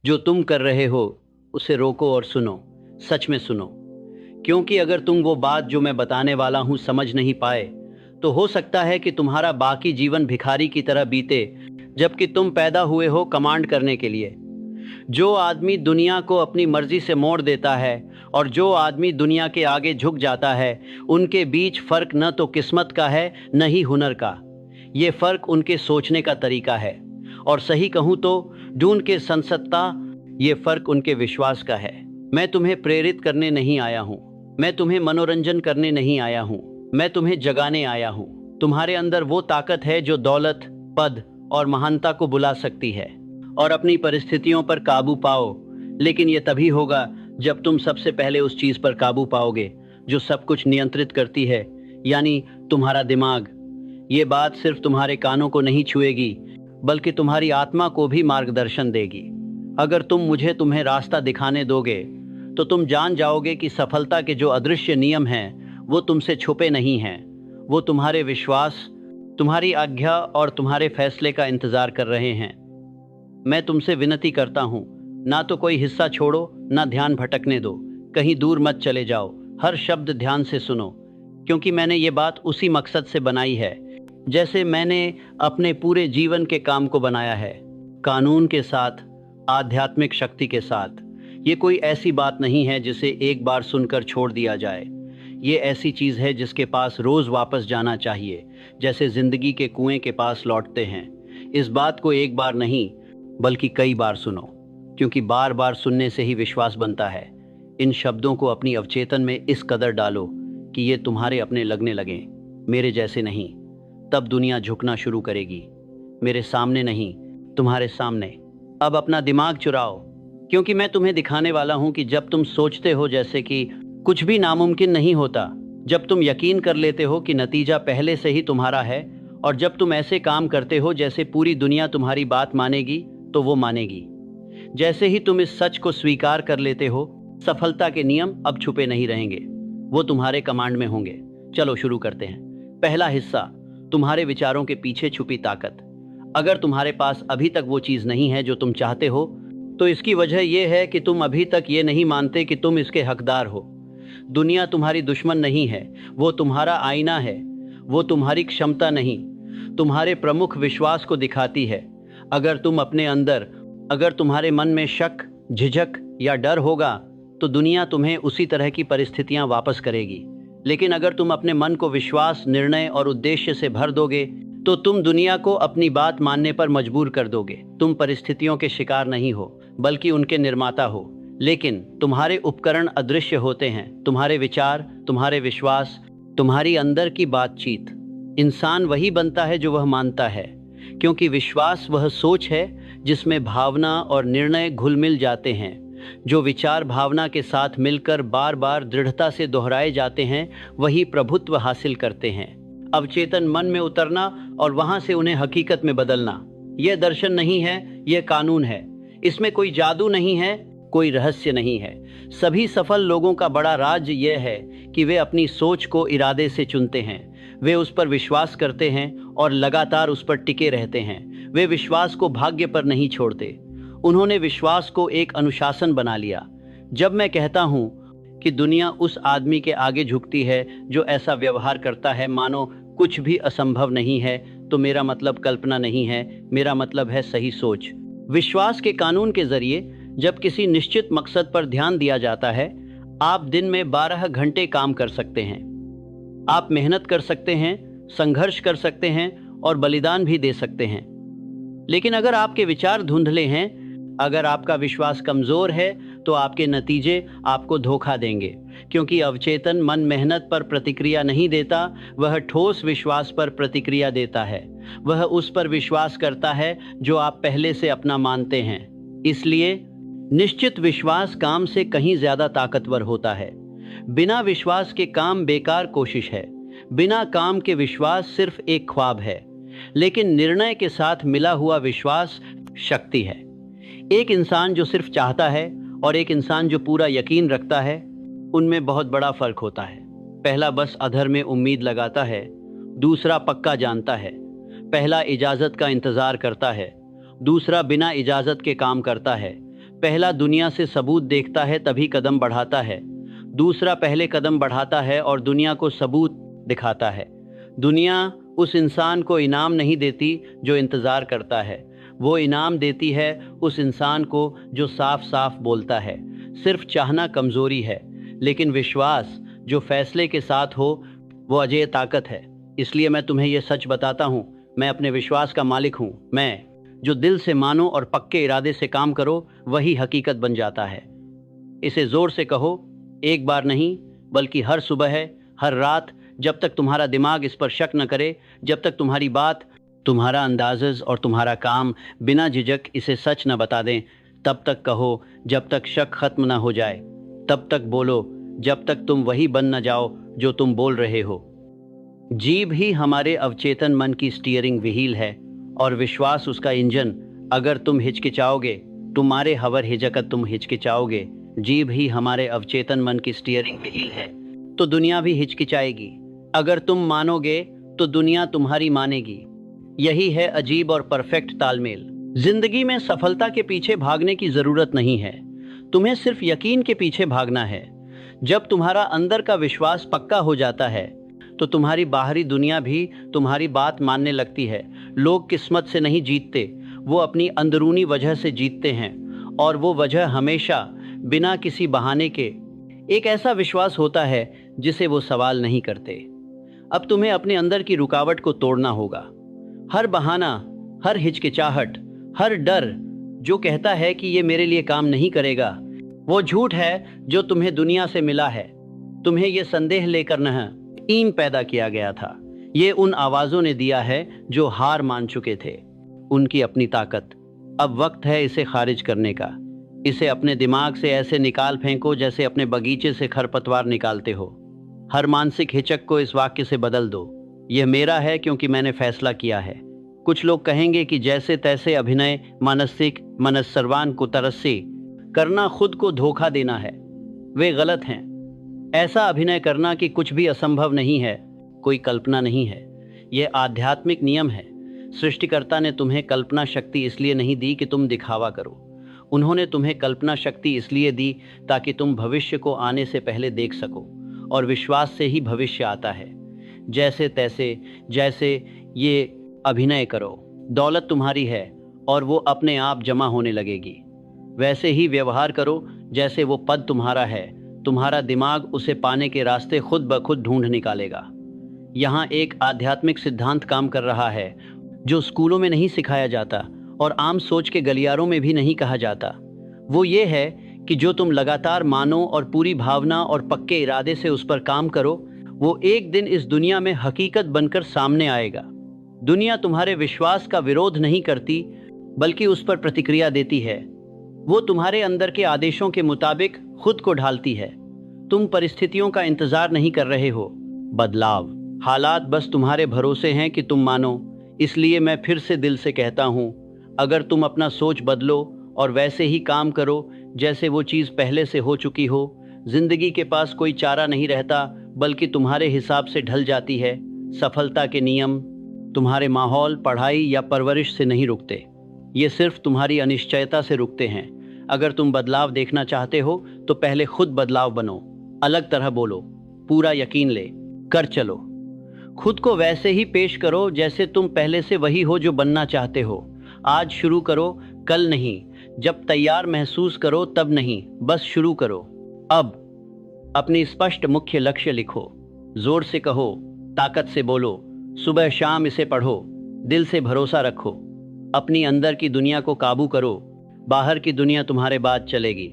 जो तुम कर रहे हो उसे रोको और सुनो, सच में सुनो। क्योंकि अगर तुम वो बात जो मैं बताने वाला हूँ समझ नहीं पाए, तो हो सकता है कि तुम्हारा बाकी जीवन भिखारी की तरह बीते, जबकि तुम पैदा हुए हो कमांड करने के लिए। जो आदमी दुनिया को अपनी मर्जी से मोड़ देता है और जो आदमी दुनिया के आगे झुक जाता है, उनके बीच फर्क न तो किस्मत का है न ही हुनर का। ये फर्क उनके सोचने का तरीका है, और सही कहूँ तो ढूंढ के संसदता, ये फर्क उनके विश्वास का है। मैं तुम्हें प्रेरित करने नहीं आया हूँ, मैं तुम्हें मनोरंजन करने नहीं आया हूँ, मैं तुम्हें जगाने आया हूँ। तुम्हारे अंदर वो ताकत है जो दौलत, पद और महानता को बुला सकती है और अपनी परिस्थितियों पर काबू पाओ। लेकिन ये तभी होगा जब तुम सबसे पहले उस चीज पर काबू पाओगे जो सब कुछ नियंत्रित करती है, यानी तुम्हारा दिमाग। ये बात सिर्फ तुम्हारे कानों को नहीं छुएगी, बल्कि तुम्हारी आत्मा को भी मार्गदर्शन देगी। अगर तुम मुझे तुम्हें रास्ता दिखाने दोगे, तो तुम जान जाओगे कि सफलता के जो अदृश्य नियम हैं, वो तुमसे छुपे नहीं हैं। वो तुम्हारे विश्वास, तुम्हारी आज्ञा और तुम्हारे फैसले का इंतजार कर रहे हैं। मैं तुमसे विनती करता हूँ, ना तो कोई हिस्सा छोड़ो, ना ध्यान भटकने दो। कहीं दूर मत चले जाओ, हर शब्द ध्यान से सुनो, क्योंकि मैंने ये बात उसी मकसद से बनाई है जैसे मैंने अपने पूरे जीवन के काम को बनाया है, कानून के साथ, आध्यात्मिक शक्ति के साथ। ये कोई ऐसी बात नहीं है जिसे एक बार सुनकर छोड़ दिया जाए। ये ऐसी चीज़ है जिसके पास रोज़ वापस जाना चाहिए, जैसे जिंदगी के कुएं के पास लौटते हैं। इस बात को एक बार नहीं, बल्कि कई बार सुनो, क्योंकि बार बार सुनने से ही विश्वास बनता है। इन शब्दों को अपनी अवचेतन में इस कदर डालो कि ये तुम्हारे अपने लगने लगें, मेरे जैसे नहीं। तब दुनिया झुकना शुरू करेगी, मेरे सामने नहीं, तुम्हारे सामने। अब अपना दिमाग चुराओ, क्योंकि मैं तुम्हें दिखाने वाला हूं कि जब तुम सोचते हो जैसे कि कुछ भी नामुमकिन नहीं होता, जब तुम यकीन कर लेते हो कि नतीजा पहले से ही तुम्हारा है, और जब तुम ऐसे काम करते हो जैसे पूरी दुनिया तुम्हारी बात मानेगी, तो वो मानेगी। जैसे ही तुम इस सच को स्वीकार कर लेते हो, सफलता के नियम अब छुपे नहीं रहेंगे, वो तुम्हारे कमांड में होंगे। चलो शुरू करते हैं। पहला हिस्सा, तुम्हारे विचारों के पीछे छुपी ताकत। अगर तुम्हारे पास अभी तक वो चीज़ नहीं है जो तुम चाहते हो, तो इसकी वजह यह है कि तुम अभी तक ये नहीं मानते कि तुम इसके हकदार हो। दुनिया तुम्हारी दुश्मन नहीं है, वो तुम्हारा आईना है। वो तुम्हारी क्षमता नहीं, तुम्हारे प्रमुख विश्वास को दिखाती है। अगर तुम्हारे मन में शक, झिझक या डर होगा, तो दुनिया तुम्हें उसी तरह की परिस्थितियां वापस करेगी। लेकिन अगर तुम अपने मन को विश्वास, निर्णय और उद्देश्य से भर दोगे, तो तुम दुनिया को अपनी बात मानने पर मजबूर कर दोगे। तुम परिस्थितियों के शिकार नहीं हो, बल्कि उनके निर्माता हो। लेकिन तुम्हारे उपकरण अदृश्य होते हैं, तुम्हारे विचार, तुम्हारे विश्वास, तुम्हारी अंदर की बातचीत। इंसान वही बनता है जो वह मानता है, क्योंकि विश्वास वह सोच है जिसमें भावना और निर्णय घुल मिल जाते हैं। जो विचार भावना के साथ मिलकर बार बार दृढ़ता से दोहराए जाते हैं, वही प्रभुत्व हासिल करते हैं। अवचेतन मन में उतरना और वहां से उन्हें हकीकत में बदलना। यह दर्शन नहीं है, यह कानून है। इसमें कोई जादू नहीं है, कोई रहस्य नहीं है। सभी सफल लोगों का बड़ा राज यह है कि वे अपनी सोच को इरादे से चुनते हैं। वे उस पर विश्वास करते हैं और लगातार उस पर टिके रहते हैं। वे विश्वास को भाग्य पर नहीं छोड़ते, उन्होंने विश्वास को एक अनुशासन बना लिया। जब मैं कहता हूँ कि दुनिया उस आदमी के आगे झुकती है जो ऐसा व्यवहार करता है मानो कुछ भी असंभव नहीं है, तो मेरा मतलब कल्पना नहीं है, मेरा मतलब है सही सोच। विश्वास के कानून के जरिए जब किसी निश्चित मकसद पर ध्यान दिया जाता है, आप दिन में 12 घंटे काम कर सकते हैं। आप मेहनत कर सकते हैं, संघर्ष कर सकते हैं और बलिदान भी दे सकते हैं। लेकिन अगर आपके विचार धुंधले हैं, अगर आपका विश्वास कमजोर है, तो आपके नतीजे आपको धोखा देंगे। क्योंकि अवचेतन मन मेहनत पर प्रतिक्रिया नहीं देता, वह ठोस विश्वास पर प्रतिक्रिया देता है। वह उस पर विश्वास करता है जो आप पहले से अपना मानते हैं। इसलिए निश्चित विश्वास काम से कहीं ज्यादा ताकतवर होता है। बिना विश्वास के काम बेकार कोशिश है। बिना काम के विश्वास सिर्फ एक ख्वाब है। लेकिन निर्णय के साथ मिला हुआ विश्वास शक्ति है। एक इंसान जो सिर्फ चाहता है और एक इंसान जो पूरा यकीन रखता है, उनमें बहुत बड़ा फर्क होता है। पहला बस अधर में उम्मीद लगाता है, दूसरा पक्का जानता है। पहला इजाजत का इंतजार करता है, दूसरा बिना इजाजत के काम करता है। पहला दुनिया से सबूत देखता है तभी कदम बढ़ाता है, दूसरा पहले कदम बढ़ाता है और दुनिया को सबूत दिखाता है। दुनिया उस इंसान को इनाम नहीं देती जो इंतज़ार करता है, वो इनाम देती है उस इंसान को जो साफ साफ बोलता है। सिर्फ चाहना कमज़ोरी है, लेकिन विश्वास जो फैसले के साथ हो वो अजय ताकत है। इसलिए मैं तुम्हें ये सच बताता हूँ, मैं अपने विश्वास का मालिक हूँ। मैं जो दिल से मानो और पक्के इरादे से काम करो वही हकीकत बन जाता है। इसे जोर से कहो, एक बार नहीं बल्कि हर सुबह है, हर रात, जब तक तुम्हारा दिमाग इस पर शक न करे, जब तक तुम्हारी बात, तुम्हारा अंदाज़ और तुम्हारा काम बिना झिझक इसे सच न बता दें, तब तक कहो जब तक शक खत्म न हो जाए, तब तक बोलो जब तक तुम वही बन न जाओ जो तुम बोल रहे हो। जीभ ही हमारे अवचेतन मन की स्टीयरिंग व्हील है और विश्वास उसका इंजन। अगर तुम हिचकिचाओगे, तुम्हारे हवर हिजकत तुम हिचकिचाओगे, जीभ ही हमारे अवचेतन मन की स्टीयरिंग व्हील है, तो दुनिया भी हिचकिचाएगी। अगर तुम मानोगे तो दुनिया तुम्हारी मानेगी। यही है अजीब और परफेक्ट तालमेल। जिंदगी में सफलता के पीछे भागने की जरूरत नहीं है, तुम्हें सिर्फ यकीन के पीछे भागना है। जब तुम्हारा अंदर का विश्वास पक्का हो जाता है तो तुम्हारी बाहरी दुनिया भी तुम्हारी बात मानने लगती है। लोग किस्मत से नहीं जीतते, वो अपनी अंदरूनी वजह से जीतते हैं, और वो वजह हमेशा बिना किसी बहाने के एक ऐसा विश्वास होता है जिसे वो सवाल नहीं करते। अब तुम्हें अपने अंदर की रुकावट को तोड़ना होगा। हर बहाना, हर हिचकिचाहट, हर डर जो कहता है कि ये मेरे लिए काम नहीं करेगा, वो झूठ है जो तुम्हें दुनिया से मिला है। तुम्हें ये संदेह लेकर नहीं यकीन पैदा किया गया था। ये उन आवाज़ों ने दिया है जो हार मान चुके थे, उनकी अपनी ताकत। अब वक्त है इसे खारिज करने का। इसे अपने दिमाग से ऐसे निकाल फेंको जैसे अपने बगीचे से खरपतवार निकालते हो। हर मानसिक हिचक को इस वाक्य से बदल दो, यह मेरा है क्योंकि मैंने फैसला किया है। कुछ लोग कहेंगे कि जैसे तैसे अभिनय, मानसिक मनस्सर्वान को तरस्सी करना खुद को धोखा देना है। वे गलत हैं। ऐसा अभिनय करना कि कुछ भी असंभव नहीं है कोई कल्पना नहीं है, यह आध्यात्मिक नियम है। सृष्टिकर्ता ने तुम्हें कल्पना शक्ति इसलिए नहीं दी कि तुम दिखावा करो, उन्होंने तुम्हें कल्पना शक्ति इसलिए दी ताकि तुम भविष्य को आने से पहले देख सको, और विश्वास से ही भविष्य आता है। जैसे तैसे, जैसे ये अभिनय करो, दौलत तुम्हारी है और वो अपने आप जमा होने लगेगी। वैसे ही व्यवहार करो जैसे वो पद तुम्हारा है, तुम्हारा दिमाग उसे पाने के रास्ते खुद ब खुद ढूंढ निकालेगा। यहाँ एक आध्यात्मिक सिद्धांत काम कर रहा है जो स्कूलों में नहीं सिखाया जाता और आम सोच के गलियारों में भी नहीं कहा जाता। वो ये है कि जो तुम लगातार मानो और पूरी भावना और पक्के इरादे से उस पर काम करो, वो एक दिन इस दुनिया में हकीकत बनकर सामने आएगा। दुनिया तुम्हारे विश्वास का विरोध नहीं करती बल्कि उस पर प्रतिक्रिया देती है। वो तुम्हारे अंदर के आदेशों के मुताबिक खुद को ढालती है। तुम परिस्थितियों का इंतजार नहीं कर रहे हो, बदलाव। हालात बस तुम्हारे भरोसे हैं कि तुम मानो। इसलिए मैं फिर से दिल से कहता हूँ, अगर तुम अपना सोच बदलो और वैसे ही काम करो जैसे वो चीज़ पहले से हो चुकी हो, जिंदगी के पास कोई चारा नहीं रहता बल्कि तुम्हारे हिसाब से ढल जाती है। सफलता के नियम तुम्हारे माहौल, पढ़ाई या परवरिश से नहीं रुकते, ये सिर्फ तुम्हारी अनिश्चयता से रुकते हैं। अगर तुम बदलाव देखना चाहते हो तो पहले खुद बदलाव बनो, अलग तरह बोलो, पूरा यकीन ले कर चलो। खुद को वैसे ही पेश करो जैसे तुम पहले से वही हो जो बनना चाहते हो। आज शुरू करो, कल नहीं। जब तैयार महसूस करो तब नहीं, बस शुरू करो। अब अपनी स्पष्ट मुख्य लक्ष्य लिखो, जोर से कहो, ताकत से बोलो, सुबह शाम इसे पढ़ो, दिल से भरोसा रखो। अपनी अंदर की दुनिया को काबू करो, बाहर की दुनिया तुम्हारे बाद चलेगी।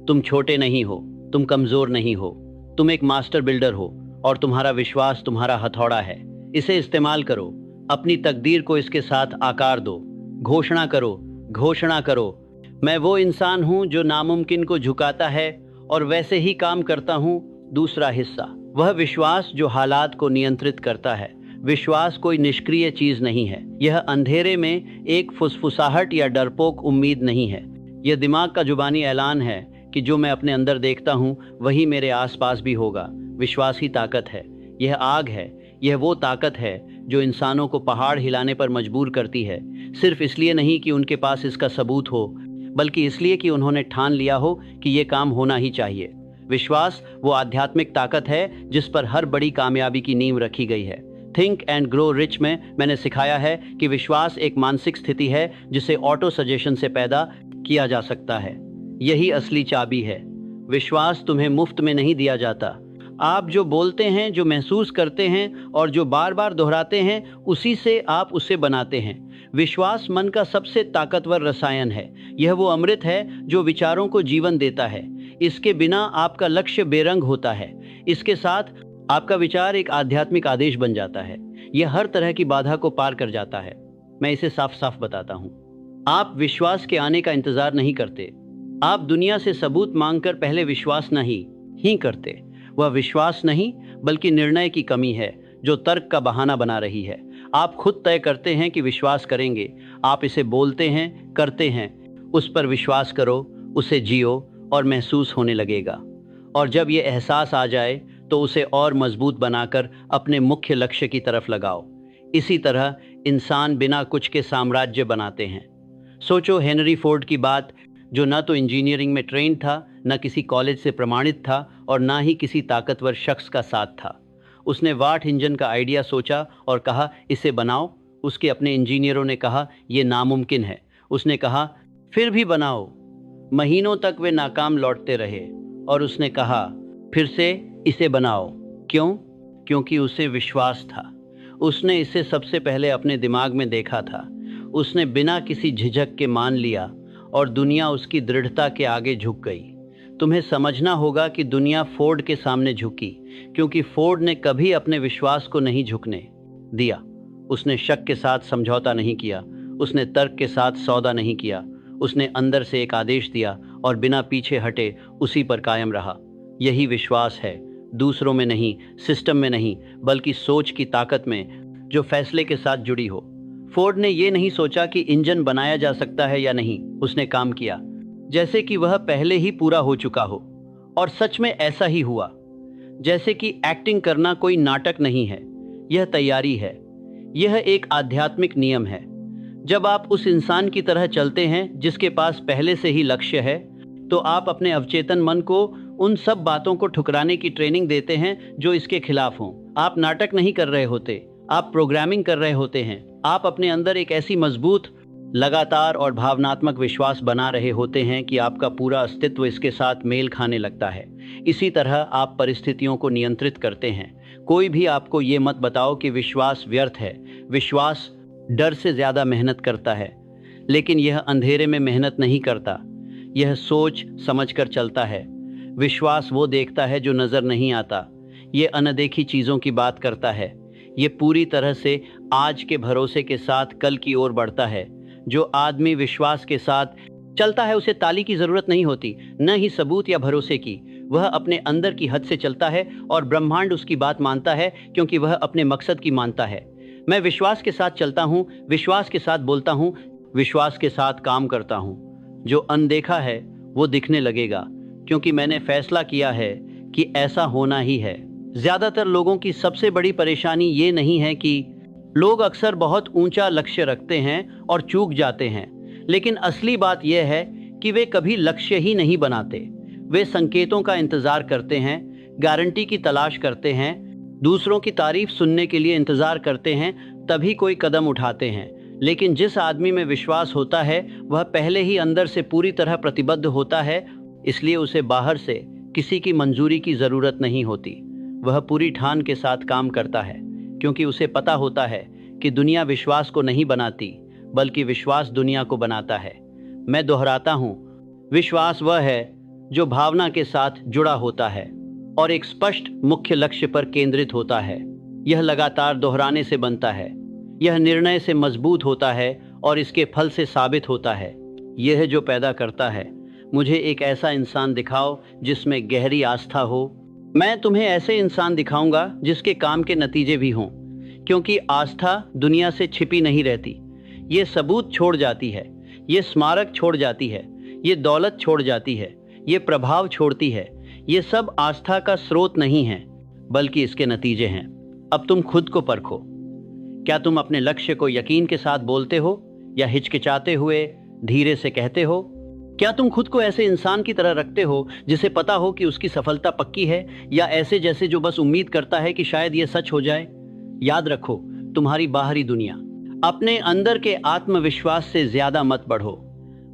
तुम छोटे नहीं हो, तुम कमज़ोर नहीं हो, तुम एक मास्टर बिल्डर हो और तुम्हारा विश्वास तुम्हारा हथौड़ा है। इसे इस्तेमाल करो, अपनी तकदीर को इसके साथ आकार दो। घोषणा करो, घोषणा करो, मैं वो इंसान हूँ जो नामुमकिन को झुकाता है और वैसे ही काम करता हूँ। दूसरा हिस्सा, वह विश्वास जो हालात को नियंत्रित करता है। विश्वास कोई निष्क्रिय चीज नहीं है, यह अंधेरे में एक फुसफुसाहट या डरपोक उम्मीद नहीं है। यह दिमाग का जुबानी ऐलान है कि जो मैं अपने अंदर देखता हूँ वही मेरे आसपास भी होगा। विश्वास ही ताकत है, यह आग है, यह वो ताकत है जो इंसानों को पहाड़ हिलाने पर मजबूर करती है, सिर्फ इसलिए नहीं कि उनके पास इसका सबूत हो, बल्कि इसलिए कि उन्होंने ठान लिया हो कि ये काम होना ही चाहिए। विश्वास वो आध्यात्मिक ताकत है जिस पर हर बड़ी कामयाबी की नींव रखी गई है। थिंक एंड ग्रो रिच में मैंने सिखाया है कि विश्वास एक मानसिक स्थिति है जिसे ऑटो सजेशन से पैदा किया जा सकता है। यही असली चाबी है। विश्वास तुम्हें मुफ्त में नहीं दिया जाता। आप जो बोलते हैं, जो महसूस करते हैं और जो बार बार दोहराते हैं, उसी से आप उसे बनाते हैं। विश्वास मन का सबसे ताकतवर रसायन है। यह वो अमृत है जो विचारों को जीवन देता है। इसके बिना आपका लक्ष्य बेरंग होता है। इसके साथ आपका विचार एक आध्यात्मिक आदेश बन जाता है। यह हर तरह की बाधा को पार कर जाता है। मैं इसे साफ साफ बताता हूँ। आप विश्वास के आने का इंतजार नहीं करते। आप दुनिया से सबूत मांगकर पहले विश्वास नहीं ही करते। वह विश्वास नहीं बल्कि निर्णय की कमी है जो तर्क का बहाना बना रही है। आप खुद तय करते हैं कि विश्वास करेंगे। आप इसे बोलते हैं, करते हैं। उस पर विश्वास करो, उसे जियो और महसूस होने लगेगा। और जब ये एहसास आ जाए तो उसे और मजबूत बनाकर अपने मुख्य लक्ष्य की तरफ लगाओ। इसी तरह इंसान बिना कुछ के साम्राज्य बनाते हैं। सोचो हेनरी फोर्ड की बात, जो न तो इंजीनियरिंग में ट्रेंड था, न किसी कॉलेज से प्रमाणित था और न ही किसी ताकतवर शख्स का साथ था। उसने वाट इंजन का आइडिया सोचा और कहा, इसे बनाओ। उसके अपने इंजीनियरों ने कहा, यह नामुमकिन है। उसने कहा, फिर भी बनाओ। महीनों तक वे नाकाम लौटते रहे और उसने कहा, फिर से इसे बनाओ। क्यों? क्योंकि उसे विश्वास था। उसने इसे सबसे पहले अपने दिमाग में देखा था। उसने बिना किसी झिझक के मान लिया और दुनिया उसकी दृढ़ता के आगे झुक गई। तुम्हें समझना होगा कि दुनिया फोर्ड के सामने झुकी क्योंकि फोर्ड ने कभी अपने विश्वास को नहीं झुकने दिया। उसने शक के साथ समझौता नहीं किया। उसने तर्क के साथ सौदा नहीं किया। उसने अंदर से एक आदेश दिया और बिना पीछे हटे उसी पर कायम रहा। यही विश्वास है, दूसरों में नहीं, सिस्टम में नहीं, बल्कि सोच की ताकत में जो फैसले के साथ जुड़ी हो। फोर्ड ने यह नहीं सोचा कि इंजन बनाया जा सकता है या नहीं। उसने काम किया जैसे कि वह पहले ही पूरा हो चुका हो, और सच में ऐसा ही हुआ। जैसे कि एक्टिंग करना कोई नाटक नहीं है, यह तैयारी है। यह एक आध्यात्मिक नियम है। जब आप उस इंसान की तरह चलते हैं जिसके पास पहले से ही लक्ष्य है, तो आप अपने अवचेतन मन को उन सब बातों को ठुकराने की ट्रेनिंग देते हैं जो इसके खिलाफ हों। आप नाटक नहीं कर रहे होते, आप प्रोग्रामिंग कर रहे होते हैं। आप अपने अंदर एक ऐसी मजबूत, लगातार और भावनात्मक विश्वास बना रहे होते हैं कि आपका पूरा अस्तित्व इसके साथ मेल खाने लगता है। इसी तरह आप परिस्थितियों को नियंत्रित करते हैं। कोई भी आपको ये मत बताओ कि विश्वास व्यर्थ है। विश्वास डर से ज़्यादा मेहनत करता है, लेकिन यह अंधेरे में मेहनत नहीं करता। यह सोच समझ कर चलता है। विश्वास वो देखता है जो नज़र नहीं आता। ये अनदेखी चीज़ों की बात करता है। ये पूरी तरह से आज के भरोसे के साथ कल की ओर बढ़ता है। जो आदमी विश्वास के साथ चलता है उसे ताली की जरूरत नहीं होती, न ही सबूत या भरोसे की। वह अपने अंदर की हद से चलता है और ब्रह्मांड उसकी बात मानता है क्योंकि वह अपने मकसद की मानता है। मैं विश्वास के साथ चलता हूँ, विश्वास के साथ बोलता हूँ, विश्वास के साथ काम करता हूँ। जो अनदेखा है वो दिखने लगेगा क्योंकि मैंने फैसला किया है कि ऐसा होना ही है। ज्यादातर लोगों की सबसे बड़ी परेशानी ये नहीं है कि लोग अक्सर बहुत ऊंचा लक्ष्य रखते हैं और चूक जाते हैं, लेकिन असली बात यह है कि वे कभी लक्ष्य ही नहीं बनाते। वे संकेतों का इंतजार करते हैं, गारंटी की तलाश करते हैं, दूसरों की तारीफ सुनने के लिए इंतजार करते हैं, तभी कोई कदम उठाते हैं। लेकिन जिस आदमी में विश्वास होता है वह पहले ही अंदर से पूरी तरह प्रतिबद्ध होता है, इसलिए उसे बाहर से किसी की मंजूरी की ज़रूरत नहीं होती। वह पूरी ठान के साथ काम करता है क्योंकि उसे पता होता है कि दुनिया विश्वास को नहीं बनाती, बल्कि विश्वास दुनिया को बनाता है। मैं दोहराता हूँ, विश्वास वह है जो भावना के साथ जुड़ा होता है और एक स्पष्ट मुख्य लक्ष्य पर केंद्रित होता है। यह लगातार दोहराने से बनता है, यह निर्णय से मजबूत होता है और इसके फल से साबित होता है। यह जो पैदा करता है, मुझे एक ऐसा इंसान दिखाओ जिसमें गहरी आस्था हो। मैं तुम्हें ऐसे इंसान दिखाऊंगा जिसके काम के नतीजे भी हों, क्योंकि आस्था दुनिया से छिपी नहीं रहती। ये सबूत छोड़ जाती है, ये स्मारक छोड़ जाती है, ये दौलत छोड़ जाती है, ये प्रभाव छोड़ती है। ये सब आस्था का स्रोत नहीं है, बल्कि इसके नतीजे हैं। अब तुम खुद को परखो। क्या तुम अपने लक्ष्य को यकीन के साथ बोलते हो या हिचकिचाते हुए धीरे से कहते हो? क्या तुम खुद को ऐसे इंसान की तरह रखते हो जिसे पता हो कि उसकी सफलता पक्की है, या ऐसे जैसे जो बस उम्मीद करता है कि शायद ये सच हो जाए? याद रखो, तुम्हारी बाहरी दुनिया अपने अंदर के आत्मविश्वास से ज्यादा मत बढ़ो।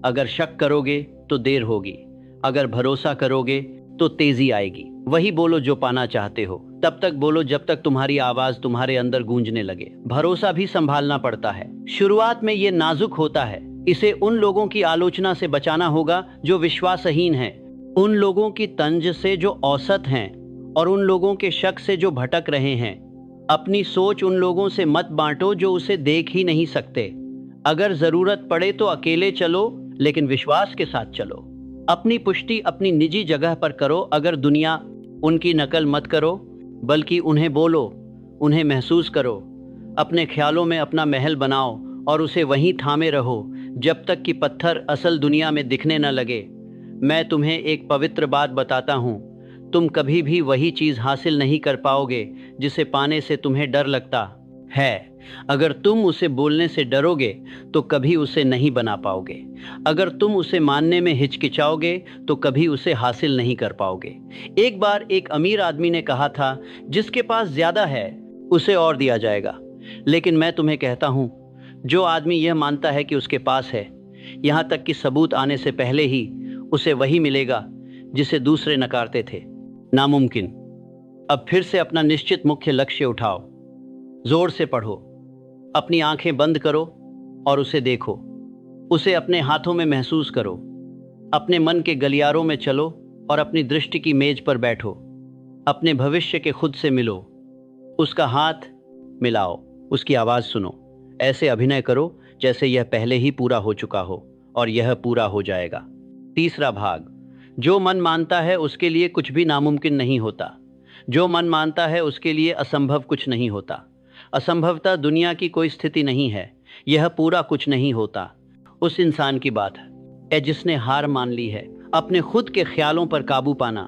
अगर शक करोगे तो देर होगी, अगर भरोसा करोगे तो तेजी आएगी। वही बोलो जो पाना चाहते हो, तब तक बोलो जब तक तुम्हारी आवाज तुम्हारे अंदर गूंजने लगे। भरोसा भी संभालना पड़ता है। शुरुआत में ये नाजुक होता है। इसे उन लोगों की आलोचना से बचाना होगा जो विश्वासहीन हैं, उन लोगों की तंज से जो औसत हैं, और उन लोगों के शक से जो भटक रहे हैं। अपनी सोच उन लोगों से मत बांटो जो उसे देख ही नहीं सकते। अगर जरूरत पड़े तो अकेले चलो, लेकिन विश्वास के साथ चलो। अपनी पुष्टि अपनी निजी जगह पर करो। अगर दुनिया, उनकी नकल मत करो, बल्कि उन्हें बोलो, उन्हें महसूस करो। अपने ख्यालों में अपना महल बनाओ और उसे वहीं थामे रहो जब तक कि पत्थर असल दुनिया में दिखने न लगे। मैं तुम्हें एक पवित्र बात बताता हूँ, तुम कभी भी वही चीज़ हासिल नहीं कर पाओगे जिसे पाने से तुम्हें डर लगता है। अगर तुम उसे बोलने से डरोगे तो कभी उसे नहीं बना पाओगे। अगर तुम उसे मानने में हिचकिचाओगे तो कभी उसे हासिल नहीं कर पाओगे। एक बार एक अमीर आदमी ने कहा था, जिसके पास ज्यादा है उसे और दिया जाएगा। लेकिन मैं तुम्हें कहता हूँ, जो आदमी यह मानता है कि उसके पास है, यहाँ तक कि सबूत आने से पहले ही उसे वही मिलेगा जिसे दूसरे नकारते थे। नामुमकिन। अब फिर से अपना निश्चित मुख्य लक्ष्य उठाओ, जोर से पढ़ो, अपनी आंखें बंद करो और उसे देखो। उसे अपने हाथों में महसूस करो। अपने मन के गलियारों में चलो और अपनी दृष्टि की मेज पर बैठो। अपने भविष्य के खुद से मिलो, उसका हाथ मिलाओ, उसकी आवाज़ सुनो। ऐसे अभिनय करो जैसे यह पहले ही पूरा हो चुका हो, और यह पूरा हो जाएगा। तीसरा भाग, जो मन मानता है उसके लिए कुछ भी नामुमकिन नहीं होता। जो मन मानता है उसके लिए असंभव कुछ नहीं होता। असंभवता दुनिया की कोई स्थिति नहीं है। यह पूरा कुछ नहीं होता। उस इंसान की बात है जिसने हार मान ली है। अपने खुद के ख्यालों पर काबू पाना।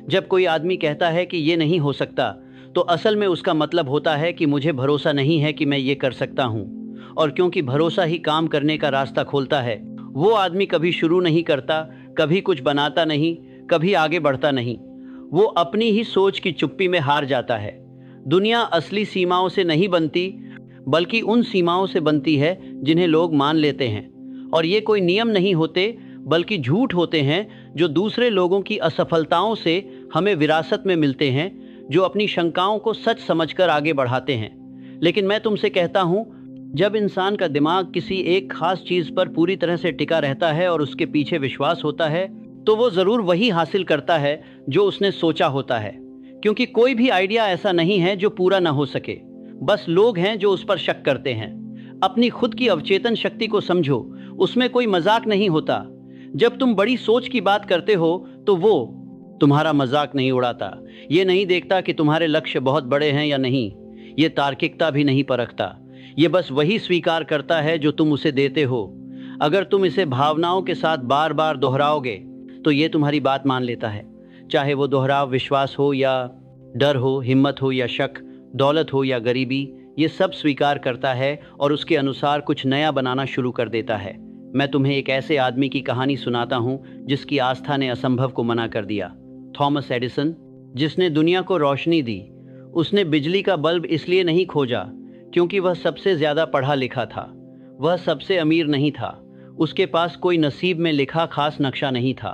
जब कोई आदमी कहता है कि ये नहीं हो सकता, तो असल में उसका मतलब होता है कि मुझे भरोसा नहीं है कि मैं ये कर सकता हूँ। और क्योंकि भरोसा ही काम करने का रास्ता खोलता है, वो आदमी कभी शुरू नहीं करता, कभी कुछ बनाता नहीं, कभी आगे बढ़ता नहीं। वो अपनी ही सोच की चुप्पी में हार जाता है। दुनिया असली सीमाओं से नहीं बनती, बल्कि उन सीमाओं से बनती है जिन्हें लोग मान लेते हैं। और ये कोई नियम नहीं होते, बल्कि झूठ होते हैं जो दूसरे लोगों की असफलताओं से हमें विरासत में मिलते हैं, जो अपनी शंकाओं को सच समझकर आगे बढ़ाते हैं। लेकिन मैं तुमसे कहता हूँ, जब इंसान का दिमाग किसी एक खास चीज़ पर पूरी तरह से टिका रहता है और उसके पीछे विश्वास होता है, तो वो ज़रूर वही हासिल करता है जो उसने सोचा होता है। क्योंकि कोई भी आइडिया ऐसा नहीं है जो पूरा ना हो सके, बस लोग हैं जो उस पर शक करते हैं। अपनी खुद की अवचेतन शक्ति को समझो, उसमें कोई मजाक नहीं होता। जब तुम बड़ी सोच की बात करते हो तो वो तुम्हारा मजाक नहीं उड़ाता। ये नहीं देखता कि तुम्हारे लक्ष्य बहुत बड़े हैं या नहीं। ये तार्किकता भी नहीं परखता। ये बस वही स्वीकार करता है जो तुम उसे देते हो। अगर तुम इसे भावनाओं के साथ बार बार दोहराओगे तो ये तुम्हारी बात मान लेता है। चाहे वो दोहराव विश्वास हो या डर हो, हिम्मत हो या शक, दौलत हो या गरीबी, ये सब स्वीकार करता है और उसके अनुसार कुछ नया बनाना शुरू कर देता है। मैं तुम्हें एक ऐसे आदमी की कहानी सुनाता हूँ जिसकी आस्था ने असंभव को मना कर दिया। थॉमस एडिसन, जिसने दुनिया को रोशनी दी। उसने बिजली का बल्ब इसलिए नहीं खोजा क्योंकि वह सबसे ज़्यादा पढ़ा लिखा था। वह सबसे अमीर नहीं था। उसके पास कोई नसीब में लिखा खास नक्शा नहीं था।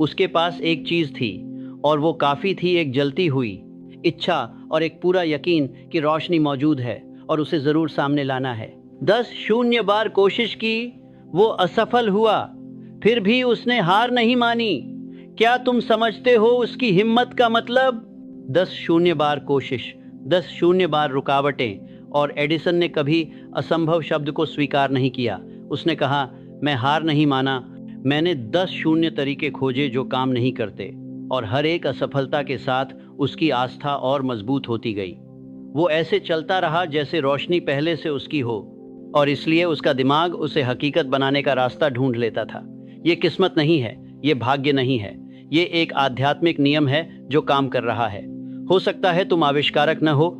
उसके पास एक चीज़ थी, और वो काफ़ी थी, एक जलती हुई इच्छा और एक पूरा यकीन कि रोशनी मौजूद है और उसे ज़रूर सामने लाना है। 10 बार कोशिश की, वो असफल हुआ, फिर भी उसने हार नहीं मानी। क्या तुम समझते हो उसकी हिम्मत का मतलब? 10 बार कोशिश, 10 रुकावटें, और एडिसन ने कभी असंभव शब्द को स्वीकार नहीं किया। उसने कहा, मैं हार नहीं माना। मैंने 10 तरीके खोजे जो काम नहीं करते, और हर एक असफलता के साथ उसकी आस्था और मजबूत होती गई। वो ऐसे चलता रहा जैसे रोशनी पहले से उसकी हो, और इसलिए उसका दिमाग उसे हकीकत बनाने का रास्ता ढूंढ लेता था। ये किस्मत नहीं है, ये भाग्य नहीं है, ये एक आध्यात्मिक नियम है जो काम कर रहा है। हो सकता है तुम आविष्कारक न हो,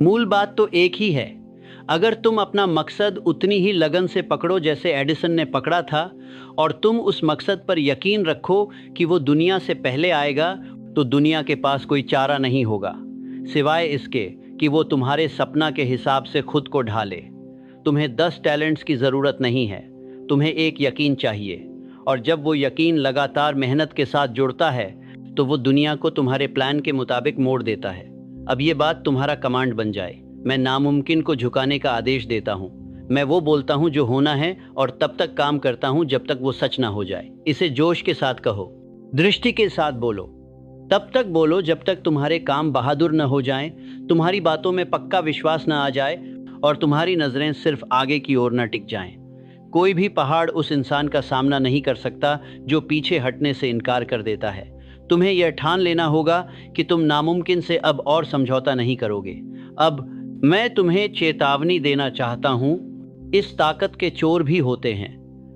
मूल बात तो एक ही है। अगर तुम अपना मकसद उतनी ही लगन से पकड़ो जैसे एडिसन ने पकड़ा था, और तुम उस मकसद पर यकीन रखो कि वो दुनिया से पहले आएगा, तो दुनिया के पास कोई चारा नहीं होगा सिवाय इसके कि वो तुम्हारे सपना के हिसाब से खुद को ढाले। तुम्हें 10 टैलेंट्स की ज़रूरत नहीं है, तुम्हें एक यकीन चाहिए, और जब वो यकीन लगातार मेहनत के साथ जुड़ता है तो वो दुनिया को तुम्हारे प्लान के मुताबिक मोड़ देता है। अब ये बात तुम्हारा कमांड बन जाए। मैं नामुमकिन को झुकाने का आदेश देता हूँ। मैं वो बोलता हूँ जो होना है, और तब तक काम करता हूँ जब तक वो सच ना हो जाए। इसे जोश के साथ कहो, दृष्टि के साथ बोलो, तब तक बोलो जब तक तुम्हारे काम बहादुर न हो जाएं, तुम्हारी बातों में पक्का विश्वास न आ जाए, और तुम्हारी नजरें सिर्फ आगे की ओर न टिक जाएं। कोई भी पहाड़ उस इंसान का सामना नहीं कर सकता जो पीछे हटने से इनकार कर देता है। तुम्हें यह ठान लेना होगा कि तुम नामुमकिन से अब और समझौता नहीं करोगे। अब मैं तुम्हें चेतावनी देना चाहता हूँ, इस ताकत के चोर भी होते हैं।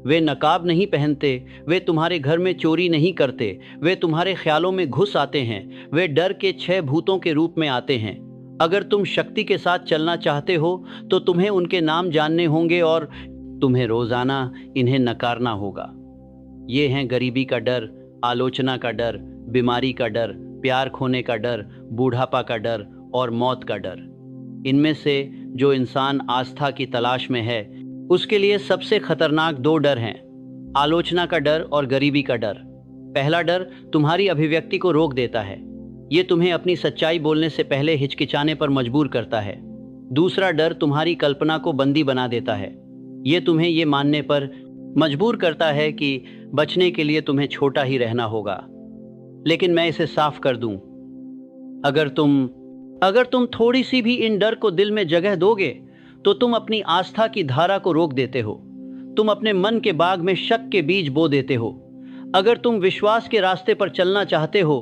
वे नकाब नहीं पहनते, वे तुम्हारे घर में चोरी नहीं करते, वे तुम्हारे ख्यालों में घुस आते हैं, वे डर के 6 भूतों के रूप में आते हैं। अगर तुम शक्ति के साथ चलना चाहते हो तो तुम्हें उनके नाम जानने होंगे, और तुम्हें रोजाना इन्हें नकारना होगा। ये हैं गरीबी का डर, आलोचना का डर, बीमारी का डर, प्यार खोने का डर, बूढ़ापा का डर और मौत का डर। इनमें से जो इंसान आस्था की तलाश में है, उसके लिए सबसे खतरनाक 2 डर हैं, आलोचना का डर और गरीबी का डर। पहला डर तुम्हारी अभिव्यक्ति को रोक देता है। ये तुम्हें अपनी सच्चाई बोलने से पहले हिचकिचाने पर मजबूर करता है। दूसरा डर तुम्हारी कल्पना को बंदी बना देता है। ये तुम्हें ये मानने पर मजबूर करता है कि बचने के लिए तुम्हें छोटा ही रहना होगा। लेकिन मैं इसे साफ कर दूं, अगर तुम थोड़ी सी भी इन डर को दिल में जगह दोगे तो तुम अपनी आस्था की धारा को रोक देते हो। तुम अपने मन के बाग में शक के बीज बो देते हो। अगर तुम विश्वास के रास्ते पर चलना चाहते हो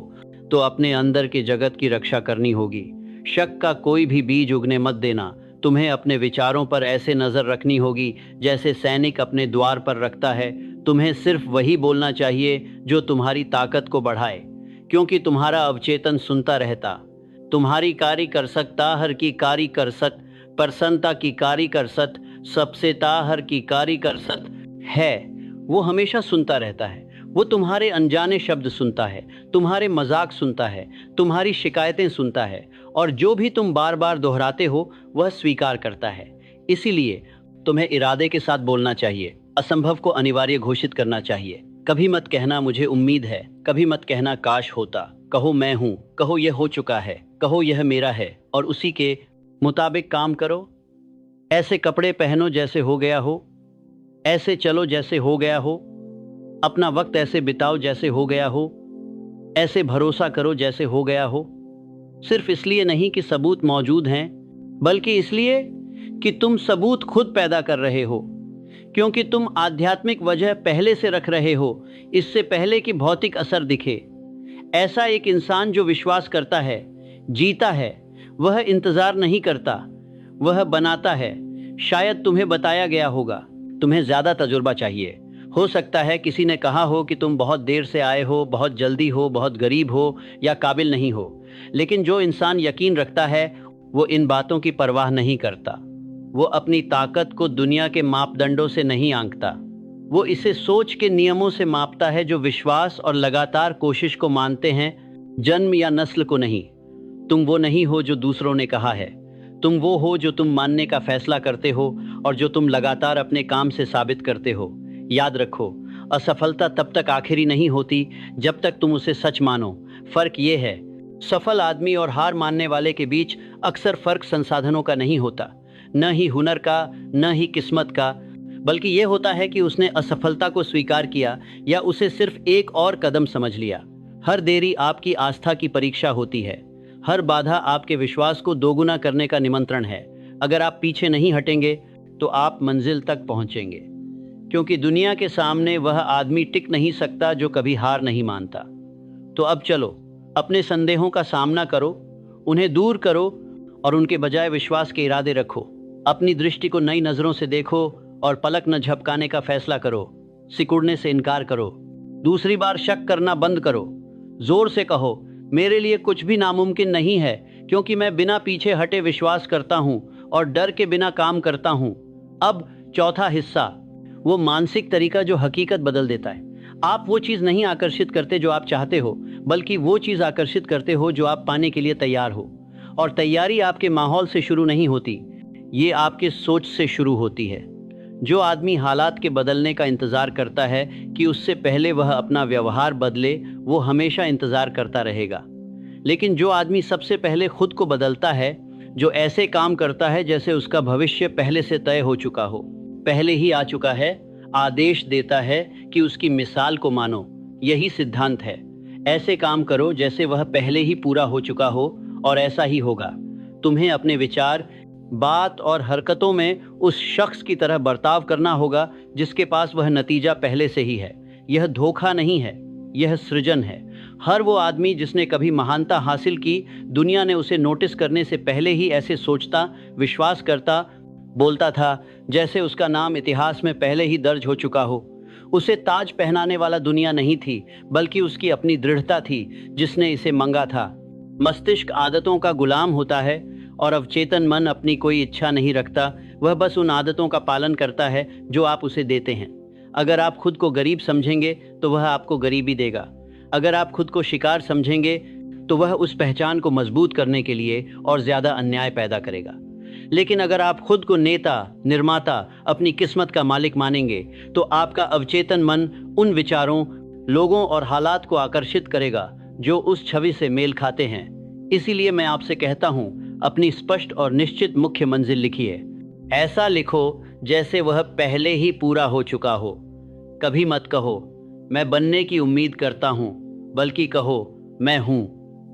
तो अपने अंदर के जगत की रक्षा करनी होगी। शक का कोई भी बीज उगने मत देना। तुम्हें अपने विचारों पर ऐसे नजर रखनी होगी जैसे सैनिक अपने द्वार पर रखता है। तुम्हें सिर्फ वही बोलना चाहिए जो तुम्हारी ताकत को बढ़ाए, क्योंकि तुम्हारा अवचेतन सुनता रहता। तुम्हारी कारी कर सकता हर की कारी कर सक, प्रसन्नता की कारी कर सत, सबसे ताहर की कारी कर सत है। वो हमेशा सुनता रहता है। वो तुम्हारे अनजाने शब्द सुनता है, तुम्हारे मजाक सुनता है, तुम्हारी शिकायतें सुनता है, और जो भी तुम बार बार दोहराते हो वह स्वीकार करता है। इसीलिए तुम्हें इरादे के साथ बोलना चाहिए, असंभव को अनिवार्य घोषित करना चाहिए। कभी मत कहना मुझे उम्मीद है, कभी मत कहना काश होता। कहो मैं हूँ, कहो यह हो चुका है, कहो यह मेरा है, और उसी के मुताबिक काम करो। ऐसे कपड़े पहनो जैसे हो गया हो, ऐसे चलो जैसे हो गया हो, अपना वक्त ऐसे बिताओ जैसे हो गया हो, ऐसे भरोसा करो जैसे हो गया हो। सिर्फ इसलिए नहीं कि सबूत मौजूद हैं, बल्कि इसलिए कि तुम सबूत खुद पैदा कर रहे हो, क्योंकि तुम आध्यात्मिक वजह पहले से रख रहे हो, इससे पहले कि भौतिक असर दिखे। ऐसा एक इंसान जो विश्वास करता है, जीता है, वह इंतजार नहीं करता, वह बनाता है। शायद तुम्हें बताया गया होगा, तुम्हें ज्यादा तजुर्बा चाहिए। हो सकता है किसी ने कहा हो कि तुम बहुत देर से आए हो, बहुत जल्दी हो, बहुत गरीब हो या काबिल नहीं हो। लेकिन जो इंसान यकीन रखता है वो इन बातों की परवाह नहीं करता। वो अपनी ताकत को दुनिया के मापदंडों से नहीं आंकता, वो इसे सोच के नियमों से मापता है जो विश्वास और लगातार कोशिश को मानते हैं, जन्म या नस्ल को नहीं। तुम वो नहीं हो जो दूसरों ने कहा है, तुम वो हो जो तुम मानने का फैसला करते हो और जो तुम लगातार अपने काम से साबित करते हो। याद रखो, असफलता तब तक आखिरी नहीं होती जब तक तुम उसे सच मानो। फर्क ये है, सफल आदमी और हार मानने वाले के बीच अक्सर फर्क संसाधनों का नहीं होता, न ही हुनर का, न ही किस्मत का, बल्कि यह होता है कि उसने असफलता को स्वीकार किया या उसे सिर्फ एक और कदम समझ लिया। हर देरी आपकी आस्था की परीक्षा होती है, हर बाधा आपके विश्वास को दोगुना करने का निमंत्रण है। अगर आप पीछे नहीं हटेंगे तो आप मंजिल तक पहुंचेंगे, क्योंकि दुनिया के सामने वह आदमी टिक नहीं सकता जो कभी हार नहीं मानता। तो अब चलो, अपने संदेहों का सामना करो, उन्हें दूर करो और उनके बजाय विश्वास के इरादे रखो। अपनी दृष्टि को नई नजरों से देखो और पलक न झपकाने का फैसला करो। सिकुड़ने से इनकार करो, दूसरी बार शक करना बंद करो। जोर से कहो, मेरे लिए कुछ भी नामुमकिन नहीं है, क्योंकि मैं बिना पीछे हटे विश्वास करता हूँ और डर के बिना काम करता हूं। अब चौथा हिस्सा, वो मानसिक तरीका जो हकीकत बदल देता है। आप वो चीज नहीं आकर्षित करते जो आप चाहते हो, बल्कि वो चीज आकर्षित करते हो जो आप पाने के लिए तैयार हो। और तैयारी आपके माहौल से शुरू नहीं होती, ये आपके सोच से शुरू होती है। जो आदमी हालात के बदलने का इंतजार करता है कि उससे पहले वह अपना व्यवहार बदले, वो हमेशा इंतजार करता रहेगा। लेकिन जो आदमी सबसे पहले खुद को बदलता है, जो ऐसे काम करता है जैसे उसका भविष्य पहले से तय हो चुका हो, पहले ही आ चुका है, आदेश देता है कि उसकी मिसाल को मानो। यही सिद्धांत है। ऐसे काम करो जैसे वह पहले ही पूरा हो चुका हो, और ऐसा ही होगा। तुम्हें अपने विचार, बात और हरकतों में उस शख्स की तरह बर्ताव करना होगा जिसके पास वह नतीजा पहले से ही है। यह धोखा नहीं है, यह सृजन है। हर वो आदमी जिसने कभी महानता हासिल की, दुनिया ने उसे नोटिस करने से पहले ही ऐसे सोचता, विश्वास करता, बोलता था जैसे उसका नाम इतिहास में पहले ही दर्ज हो चुका हो। उसे ताज पहनाने वाला दुनिया नहीं थी, बल्कि उसकी अपनी दृढ़ता थी जिसने इसे मंगा था। मस्तिष्क आदतों का गुलाम होता है और अवचेतन मन अपनी कोई इच्छा नहीं रखता। वह बस उन आदतों का पालन करता है जो आप उसे देते हैं। अगर आप खुद को गरीब समझेंगे तो वह आपको गरीबी देगा। अगर आप खुद को शिकार समझेंगे तो वह उस पहचान को मजबूत करने के लिए और ज्यादा अन्याय पैदा करेगा। लेकिन अगर आप खुद को नेता, निर्माता, अपनी किस्मत का मालिक मानेंगे तो आपका अवचेतन मन उन विचारों, लोगों और हालात को आकर्षित करेगा जो उस छवि से मेल खाते हैं। इसीलिए मैं आपसे कहता हूं, अपनी स्पष्ट और निश्चित मुख्य मंजिल लिखिए। ऐसा लिखो जैसे वह पहले ही पूरा हो चुका हो। कभी मत कहो मैं बनने की उम्मीद करता हूं, बल्कि कहो मैं हूं।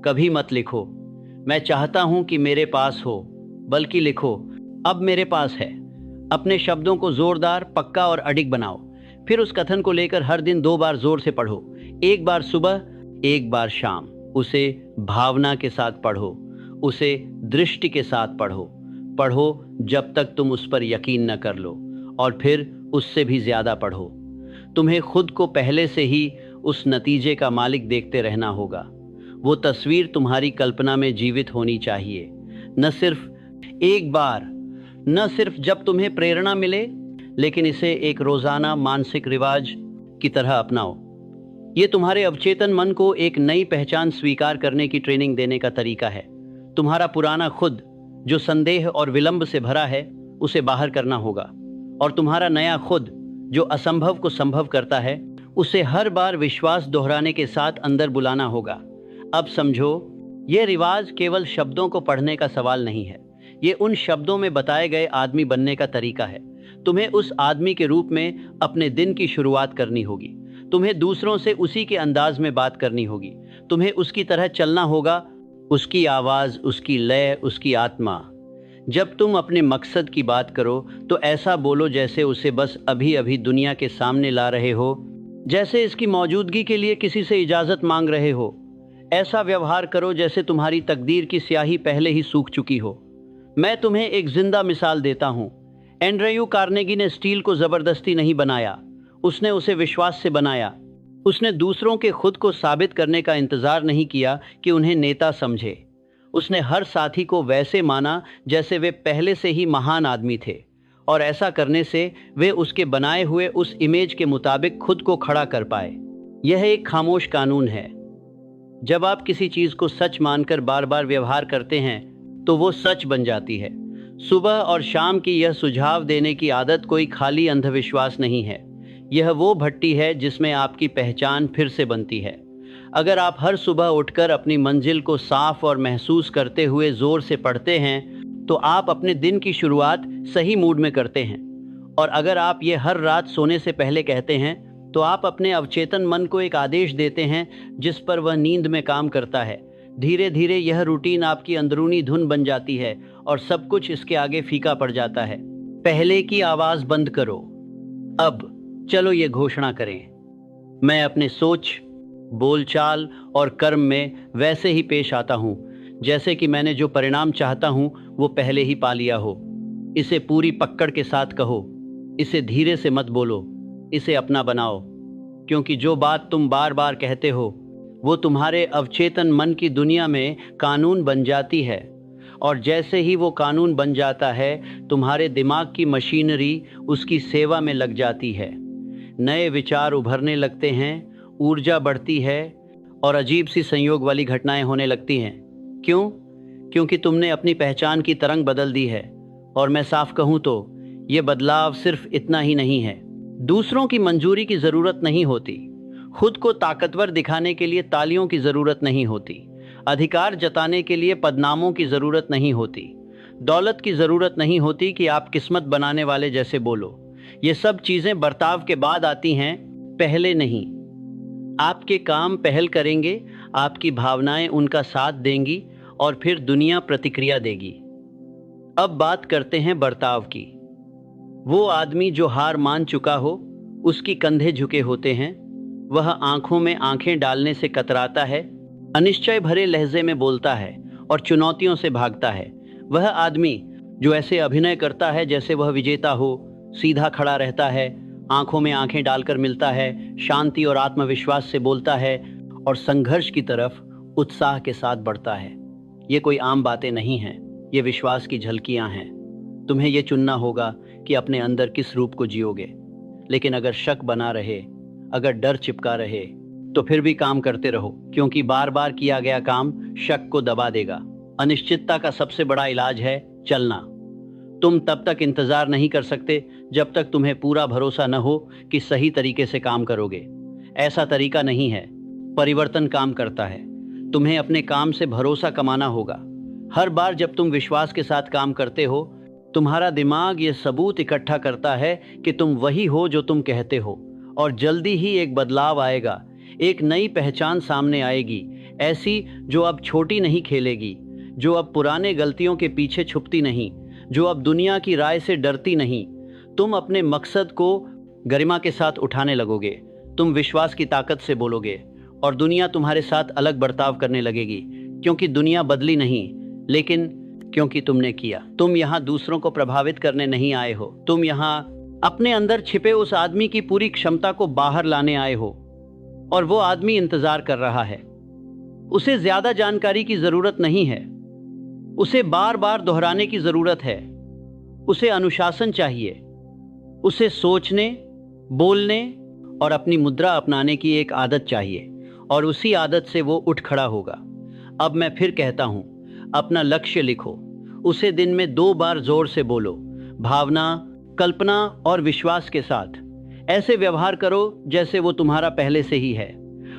कभी मत लिखो मैं चाहता हूं कि मेरे पास हो, बल्कि लिखो अब मेरे पास है। अपने शब्दों को जोरदार, पक्का और अडिग बनाओ। फिर उस कथन को लेकर हर दिन 2 बार जोर से पढ़ो। एक बार सुबह, एक बार शाम। उसे भावना के साथ पढ़ो, उसे दृष्टि के साथ पढ़ो। पढ़ो जब तक तुम उस पर यकीन न कर लो, और फिर उससे भी ज्यादा पढ़ो। तुम्हें खुद को पहले से ही उस नतीजे का मालिक देखते रहना होगा। वो तस्वीर तुम्हारी कल्पना में जीवित होनी चाहिए, न सिर्फ एक बार, न सिर्फ जब तुम्हें प्रेरणा मिले, लेकिन इसे एक रोजाना मानसिक रिवाज की तरह अपनाओ। ये तुम्हारे अवचेतन मन को एक नई पहचान स्वीकार करने की ट्रेनिंग देने का तरीका है। तुम्हारा पुराना खुद जो संदेह और विलंब से भरा है, उसे बाहर करना होगा, और तुम्हारा नया खुद जो असंभव को संभव करता है, उसे हर बार विश्वास दोहराने के साथ अंदर बुलाना होगा। अब समझो, यह रिवाज केवल शब्दों को पढ़ने का सवाल नहीं है, ये उन शब्दों में बताए गए आदमी बनने का तरीका है। तुम्हें उस आदमी के रूप में अपने दिन की शुरुआत करनी होगी। तुम्हें दूसरों से उसी के अंदाज में बात करनी होगी। तुम्हें उसकी तरह चलना होगा, उसकी आवाज़, उसकी लय, उसकी आत्मा। जब तुम अपने मकसद की बात करो तो ऐसा बोलो जैसे उसे बस अभी अभी दुनिया के सामने ला रहे हो, जैसे इसकी मौजूदगी के लिए किसी से इजाज़त मांग रहे हो। ऐसा व्यवहार करो जैसे तुम्हारी तकदीर की स्याही पहले ही सूख चुकी हो। मैं तुम्हें एक जिंदा मिसाल देता हूँ। एंड्रयू कार्नेगी ने स्टील को ज़बरदस्ती नहीं बनाया, उसने उसे विश्वास से बनाया। उसने दूसरों के खुद को साबित करने का इंतजार नहीं किया कि उन्हें नेता समझे। उसने हर साथी को वैसे माना जैसे वे पहले से ही महान आदमी थे, और ऐसा करने से वे उसके बनाए हुए उस इमेज के मुताबिक खुद को खड़ा कर पाए। यह एक खामोश कानून है। जब आप किसी चीज को सच मानकर बार बार व्यवहार करते हैं तो वो सच बन जाती है। सुबह और शाम की यह सुझाव देने की आदत कोई खाली अंधविश्वास नहीं है, यह वो भट्टी है जिसमें आपकी पहचान फिर से बनती है। अगर आप हर सुबह उठकर अपनी मंजिल को साफ और महसूस करते हुए जोर से पढ़ते हैं तो आप अपने दिन की शुरुआत सही मूड में करते हैं। और अगर आप ये हर रात सोने से पहले कहते हैं तो आप अपने अवचेतन मन को एक आदेश देते हैं जिस पर वह नींद में काम करता है। धीरे धीरे यह रूटीन आपकी अंदरूनी धुन बन जाती है और सब कुछ इसके आगे फीका पड़ जाता है। पहले की आवाज़ बंद करो। अब चलो ये घोषणा करें, मैं अपने सोच, बोलचाल और कर्म में वैसे ही पेश आता हूँ जैसे कि मैंने जो परिणाम चाहता हूँ वो पहले ही पा लिया हो। इसे पूरी पकड़ के साथ कहो, इसे धीरे से मत बोलो, इसे अपना बनाओ, क्योंकि जो बात तुम बार बार कहते हो वो तुम्हारे अवचेतन मन की दुनिया में कानून बन जाती है। और जैसे ही वो कानून बन जाता है, तुम्हारे दिमाग की मशीनरी उसकी सेवा में लग जाती है। नए विचार उभरने लगते हैं, ऊर्जा बढ़ती है और अजीब सी संयोग वाली घटनाएं होने लगती हैं। क्यों? क्योंकि तुमने अपनी पहचान की तरंग बदल दी है। और मैं साफ कहूं तो ये बदलाव सिर्फ इतना ही नहीं है। दूसरों की मंजूरी की जरूरत नहीं होती, खुद को ताकतवर दिखाने के लिए तालियों की जरूरत नहीं होती, अधिकार जताने के लिए पदनामों की जरूरत नहीं होती, दौलत की जरूरत नहीं होती कि आप किस्मत बनाने वाले जैसे बोलो। ये सब चीजें बर्ताव के बाद आती हैं, पहले नहीं। आपके काम पहल करेंगे, आपकी भावनाएं उनका साथ देंगी और फिर दुनिया प्रतिक्रिया देगी। अब बात करते हैं बर्ताव की। वो आदमी जो हार मान चुका हो, उसकी कंधे झुके होते हैं, वह आंखों में आंखें डालने से कतराता है, अनिश्चय भरे लहजे में बोलता है और चुनौतियों से भागता है। वह आदमी जो ऐसे अभिनय करता है जैसे वह विजेता हो, सीधा खड़ा रहता है, आंखों में आंखें डालकर मिलता है, शांति और आत्मविश्वास से बोलता है और संघर्ष की तरफ उत्साह के साथ बढ़ता है। ये कोई आम बातें नहीं हैं, ये विश्वास की झलकियां हैं। तुम्हें ये चुनना होगा कि अपने अंदर किस रूप को जियोगे। लेकिन अगर शक बना रहे, अगर डर चिपका रहे, तो फिर भी काम करते रहो, क्योंकि बार बार किया गया काम शक को दबा देगा। अनिश्चितता का सबसे बड़ा इलाज है चलना। तुम तब तक इंतजार नहीं कर सकते जब तक तुम्हें पूरा भरोसा न हो कि सही तरीके से काम करोगे। ऐसा तरीका नहीं है, परिवर्तन काम करता है। तुम्हें अपने काम से भरोसा कमाना होगा। हर बार जब तुम विश्वास के साथ काम करते हो, तुम्हारा दिमाग ये सबूत इकट्ठा करता है कि तुम वही हो जो तुम कहते हो, और जल्दी ही एक बदलाव आएगा। एक नई पहचान सामने आएगी, ऐसी जो अब छोटी नहीं खेलेगी, जो अब पुराने गलतियों के पीछे छुपती नहीं, जो अब दुनिया की राय से डरती नहीं। तुम अपने मकसद को गरिमा के साथ उठाने लगोगे। तुम विश्वास की ताकत से बोलोगे और दुनिया तुम्हारे साथ अलग बर्ताव करने लगेगी, क्योंकि दुनिया बदली नहीं, लेकिन क्योंकि तुमने किया। तुम यहाँ दूसरों को प्रभावित करने नहीं आए हो, तुम यहाँ अपने अंदर छिपे उस आदमी की पूरी क्षमता को बाहर लाने आए हो। और वो आदमी इंतजार कर रहा है। उसे ज्यादा जानकारी की जरूरत नहीं है, उसे बार बार दोहराने की जरूरत है। उसे अनुशासन चाहिए, उसे सोचने, बोलने और अपनी मुद्रा अपनाने की एक आदत चाहिए, और उसी आदत से वो उठ खड़ा होगा। अब मैं फिर कहता हूं, अपना लक्ष्य लिखो, उसे दिन में 2 बार जोर से बोलो, भावना, कल्पना और विश्वास के साथ। ऐसे व्यवहार करो जैसे वो तुम्हारा पहले से ही है।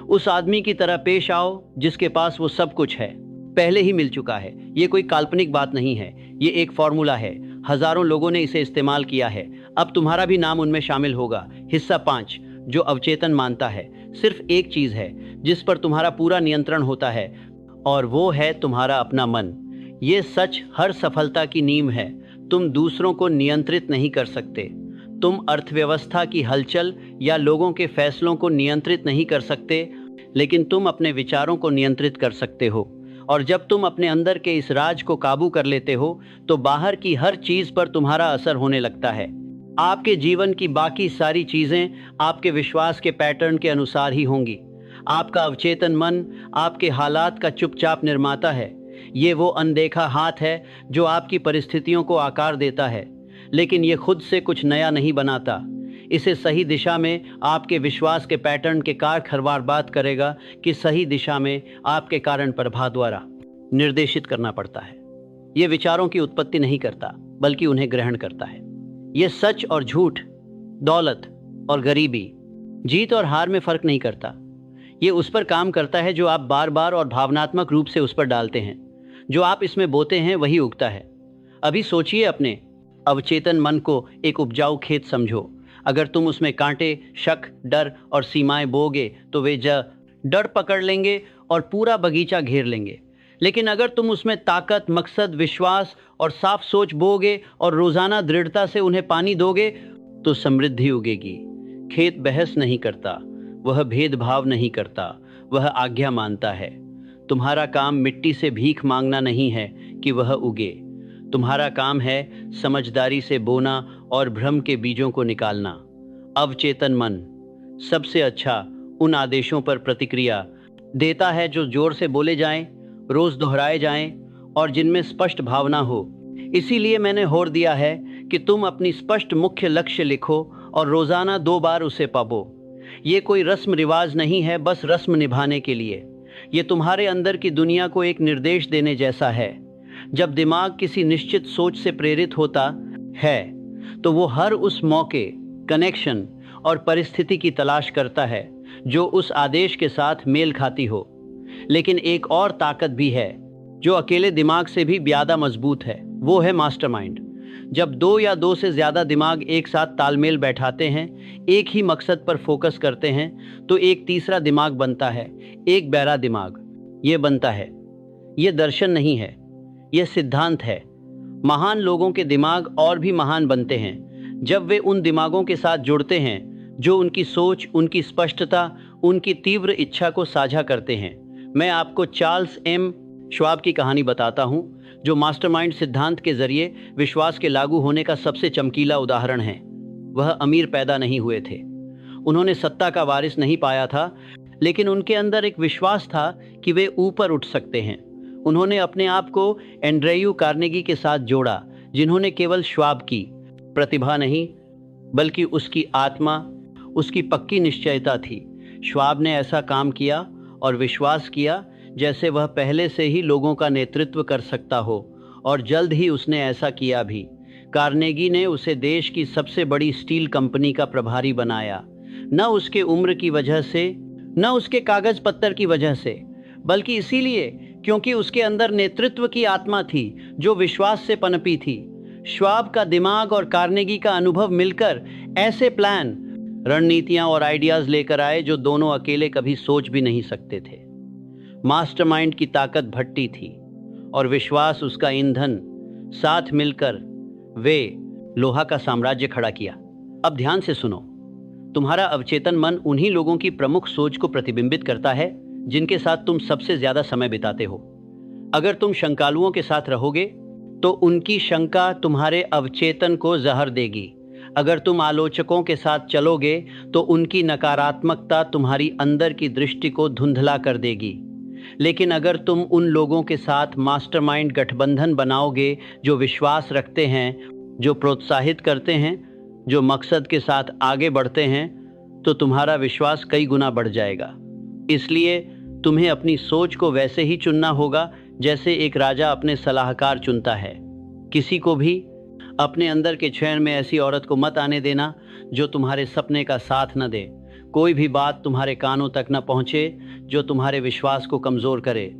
उस आदमी की तरह पेश आओ जिसके पास वो सब कुछ है, पहले ही मिल चुका है। ये कोई काल्पनिक बात नहीं है, ये एक फॉर्मूला है। हजारों लोगों ने इसे इस्तेमाल किया है, अब तुम्हारा भी नाम उनमें शामिल होगा। हिस्सा 5, जो अवचेतन मानता है सिर्फ एक चीज है जिस पर तुम्हारा पूरा नियंत्रण होता है, और वो है तुम्हारा अपना मन। ये सच हर सफलता की नींव है। तुम दूसरों को नियंत्रित नहीं कर सकते, तुम अर्थव्यवस्था की हलचल या लोगों के फैसलों को नियंत्रित नहीं कर सकते, लेकिन तुम अपने विचारों को नियंत्रित कर सकते हो। और जब तुम अपने अंदर के इस राज को काबू कर लेते हो, तो बाहर की हर चीज पर तुम्हारा असर होने लगता है। आपके जीवन की बाकी सारी चीजें आपके विश्वास के पैटर्न के अनुसार ही होंगी। आपका अवचेतन मन आपके हालात का चुपचाप निर्माता है। ये वो अनदेखा हाथ है जो आपकी परिस्थितियों को आकार देता है, लेकिन ये खुद से कुछ नया नहीं बनाता। इसे सही दिशा में आपके विश्वास के पैटर्न के कार खरवार बात करेगा कि सही दिशा में आपके कारण प्रभाव द्वारा निर्देशित करना पड़ता है। ये विचारों की उत्पत्ति नहीं करता, बल्कि उन्हें ग्रहण करता है। ये सच और झूठ, दौलत और गरीबी, जीत और हार में फर्क नहीं करता। ये उस पर काम करता है जो आप बार बार और भावनात्मक रूप से उस पर डालते हैं। जो आप इसमें बोते हैं वही उगता है। अभी सोचिए, अपने अवचेतन मन को एक उपजाऊ खेत समझो। अगर तुम उसमें कांटे, शक, डर और सीमाएं बोओगे तो वे डर पकड़ लेंगे और पूरा बगीचा घेर लेंगे। लेकिन अगर तुम उसमें ताकत, मकसद, विश्वास और साफ सोच बोओगे और रोजाना दृढ़ता से उन्हें पानी दोगे, तो समृद्धि उगेगी। खेत बहस नहीं करता, वह भेदभाव नहीं करता, वह आज्ञा मानता है। तुम्हारा काम मिट्टी से भीख मांगना नहीं है कि वह उगे। तुम्हारा काम है समझदारी से बोना और भ्रम के बीजों को निकालना। अवचेतन मन सबसे अच्छा उन आदेशों पर प्रतिक्रिया देता है जो जोर से बोले जाएं, रोज दोहराए जाएं, और जिनमें स्पष्ट भावना हो। इसीलिए मैंने होर दिया है कि तुम अपनी स्पष्ट मुख्य लक्ष्य लिखो और रोजाना 2 बार उसे पढ़ो। ये कोई रस्म रिवाज नहीं है, बस रस्म निभाने के लिए। ये तुम्हारे अंदर की दुनिया को एक निर्देश देने जैसा है। जब दिमाग किसी निश्चित सोच से प्रेरित होता है तो वो हर उस मौके, कनेक्शन और परिस्थिति की तलाश करता है जो उस आदेश के साथ मेल खाती हो। लेकिन एक और ताकत भी है जो अकेले दिमाग से भी ज़्यादा मजबूत है, वो है मास्टरमाइंड। जब 2 या 2 से ज़्यादा दिमाग एक साथ तालमेल बैठाते हैं, एक ही मकसद पर फोकस करते हैं, तो एक तीसरा दिमाग बनता है, एक बहरा दिमाग। ये बनता है। ये दर्शन नहीं है, यह सिद्धांत है। महान लोगों के दिमाग और भी महान बनते हैं जब वे उन दिमागों के साथ जुड़ते हैं जो उनकी सोच, उनकी स्पष्टता, उनकी तीव्र इच्छा को साझा करते हैं। मैं आपको चार्ल्स एम श्वाब की कहानी बताता हूं, जो मास्टरमाइंड सिद्धांत के जरिए विश्वास के लागू होने का सबसे चमकीला उदाहरण है। वह अमीर पैदा नहीं हुए थे, उन्होंने सत्ता का वारिस नहीं पाया था, लेकिन उनके अंदर एक विश्वास था कि वे ऊपर उठ सकते हैं। उन्होंने अपने आप को एंड्रयू कार्नेगी के साथ जोड़ा, जिन्होंने केवल श्वाब की प्रतिभा नहीं बल्कि उसकी आत्मा, उसकी पक्की निश्चयता थी। श्वाब ने ऐसा काम किया और विश्वास किया जैसे वह पहले से ही लोगों का नेतृत्व कर सकता हो, और जल्द ही उसने ऐसा किया भी। कार्नेगी ने उसे देश की सबसे बड़ी स्टील कंपनी का प्रभारी बनाया, न उसके उम्र की वजह से, न उसके कागज पत्तर की वजह से, बल्कि इसीलिए क्योंकि उसके अंदर नेतृत्व की आत्मा थी जो विश्वास से पनपी थी। श्वाब का दिमाग और कार्नेगी का अनुभव मिलकर ऐसे प्लान, रणनीतियां और आइडियाज लेकर आए जो दोनों अकेले कभी सोच भी नहीं सकते थे। मास्टरमाइंड की ताकत भट्टी थी और विश्वास उसका ईंधन। साथ मिलकर वे लोहा का साम्राज्य खड़ा किया। अब ध्यान से सुनो, तुम्हारा अवचेतन मन उन्हीं लोगों की प्रमुख सोच को प्रतिबिंबित करता है जिनके साथ तुम सबसे ज्यादा समय बिताते हो। अगर तुम शंकालुओं के साथ रहोगे तो उनकी शंका तुम्हारे अवचेतन को जहर देगी। अगर तुम आलोचकों के साथ चलोगे तो उनकी नकारात्मकता तुम्हारी अंदर की दृष्टि को धुंधला कर देगी। लेकिन अगर तुम उन लोगों के साथ मास्टरमाइंड गठबंधन बनाओगे जो विश्वास रखते हैं, जो प्रोत्साहित करते हैं, जो मकसद के साथ आगे बढ़ते हैं, तो तुम्हारा विश्वास कई गुना बढ़ जाएगा। इसलिए तुम्हें अपनी सोच को वैसे ही चुनना होगा जैसे एक राजा अपने सलाहकार चुनता है। किसी को भी अपने अंदर के चयन में ऐसी औरत को मत आने देना जो तुम्हारे सपने का साथ न दे। कोई भी बात तुम्हारे कानों तक न पहुंचे जो तुम्हारे विश्वास को कमज़ोर करे।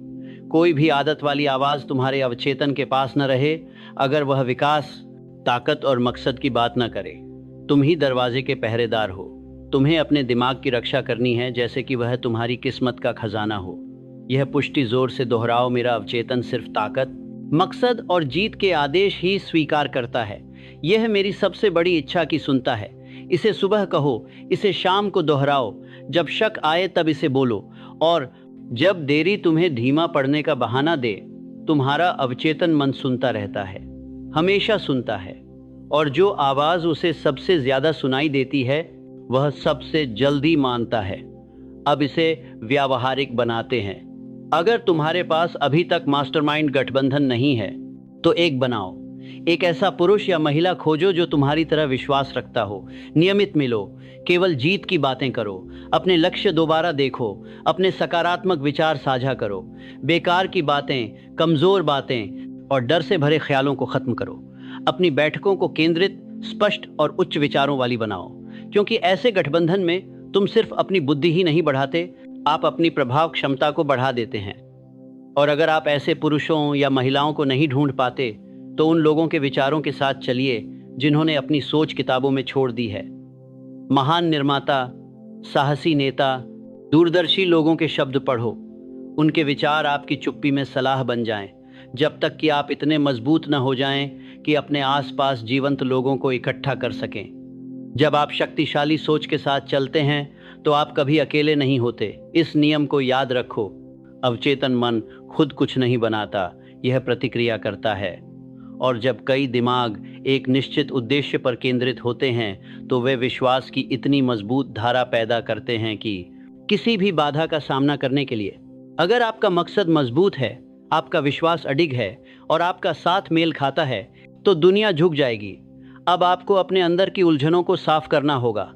कोई भी आदत वाली आवाज़ तुम्हारे अवचेतन के पास न रहे अगर वह विकास, ताकत और मकसद की बात न करे। तुम ही दरवाजे के पहरेदार हो। तुम्हें अपने दिमाग की रक्षा करनी है जैसे कि वह तुम्हारी किस्मत का खजाना हो। यह पुष्टि जोर से दोहराओ, मेरा अवचेतन सिर्फ ताकत, मकसद और जीत के आदेश ही स्वीकार करता है। यह मेरी सबसे बड़ी इच्छा की सुनता है। इसे सुबह कहो, इसे शाम को दोहराओ, जब शक आए तब इसे बोलो, और जब देरी तुम्हें धीमा पड़ने का बहाना दे। तुम्हारा अवचेतन मन सुनता रहता है, हमेशा सुनता है, और जो आवाज़ उसे सबसे ज़्यादा सुनाई देती है वह सबसे जल्दी मानता है। अब इसे व्यावहारिक बनाते हैं। अगर तुम्हारे पास अभी तक मास्टरमाइंड गठबंधन नहीं है तो एक बनाओ। एक ऐसा पुरुष या महिला खोजो जो तुम्हारी तरह विश्वास रखता हो। नियमित मिलो, केवल जीत की बातें करो, अपने लक्ष्य दोबारा देखो, अपने सकारात्मक विचार साझा करो, बेकार की बातें, कमज़ोर बातें और डर से भरे ख्यालों को ख़त्म करो। अपनी बैठकों को केंद्रित, स्पष्ट और उच्च विचारों वाली बनाओ, क्योंकि ऐसे गठबंधन में तुम सिर्फ अपनी बुद्धि ही नहीं बढ़ाते, आप अपनी प्रभाव क्षमता को बढ़ा देते हैं। और अगर आप ऐसे पुरुषों या महिलाओं को नहीं ढूंढ पाते तो उन लोगों के विचारों के साथ चलिए जिन्होंने अपनी सोच किताबों में छोड़ दी है। महान निर्माता, साहसी नेता, दूरदर्शी लोगों के शब्द पढ़ो। उनके विचार आपकी चुप्पी में सलाह बन जाएं, जब तक कि आप इतने मजबूत न हो जाएं कि अपने आसपास जीवंत लोगों को इकट्ठा कर सकें। जब आप शक्तिशाली सोच के साथ चलते हैं तो आप कभी अकेले नहीं होते। इस नियम को याद रखो, अवचेतन मन खुद कुछ नहीं बनाता, यह प्रतिक्रिया करता है। और जब कई दिमाग एक निश्चित उद्देश्य पर केंद्रित होते हैं तो वे विश्वास की इतनी मजबूत धारा पैदा करते हैं कि किसी भी बाधा का सामना करने के लिए, अगर आपका मकसद मजबूत है, आपका विश्वास अडिग है और आपका साथ मेल खाता है, तो दुनिया झुक जाएगी। अब आपको अपने अंदर की उलझनों को साफ करना होगा।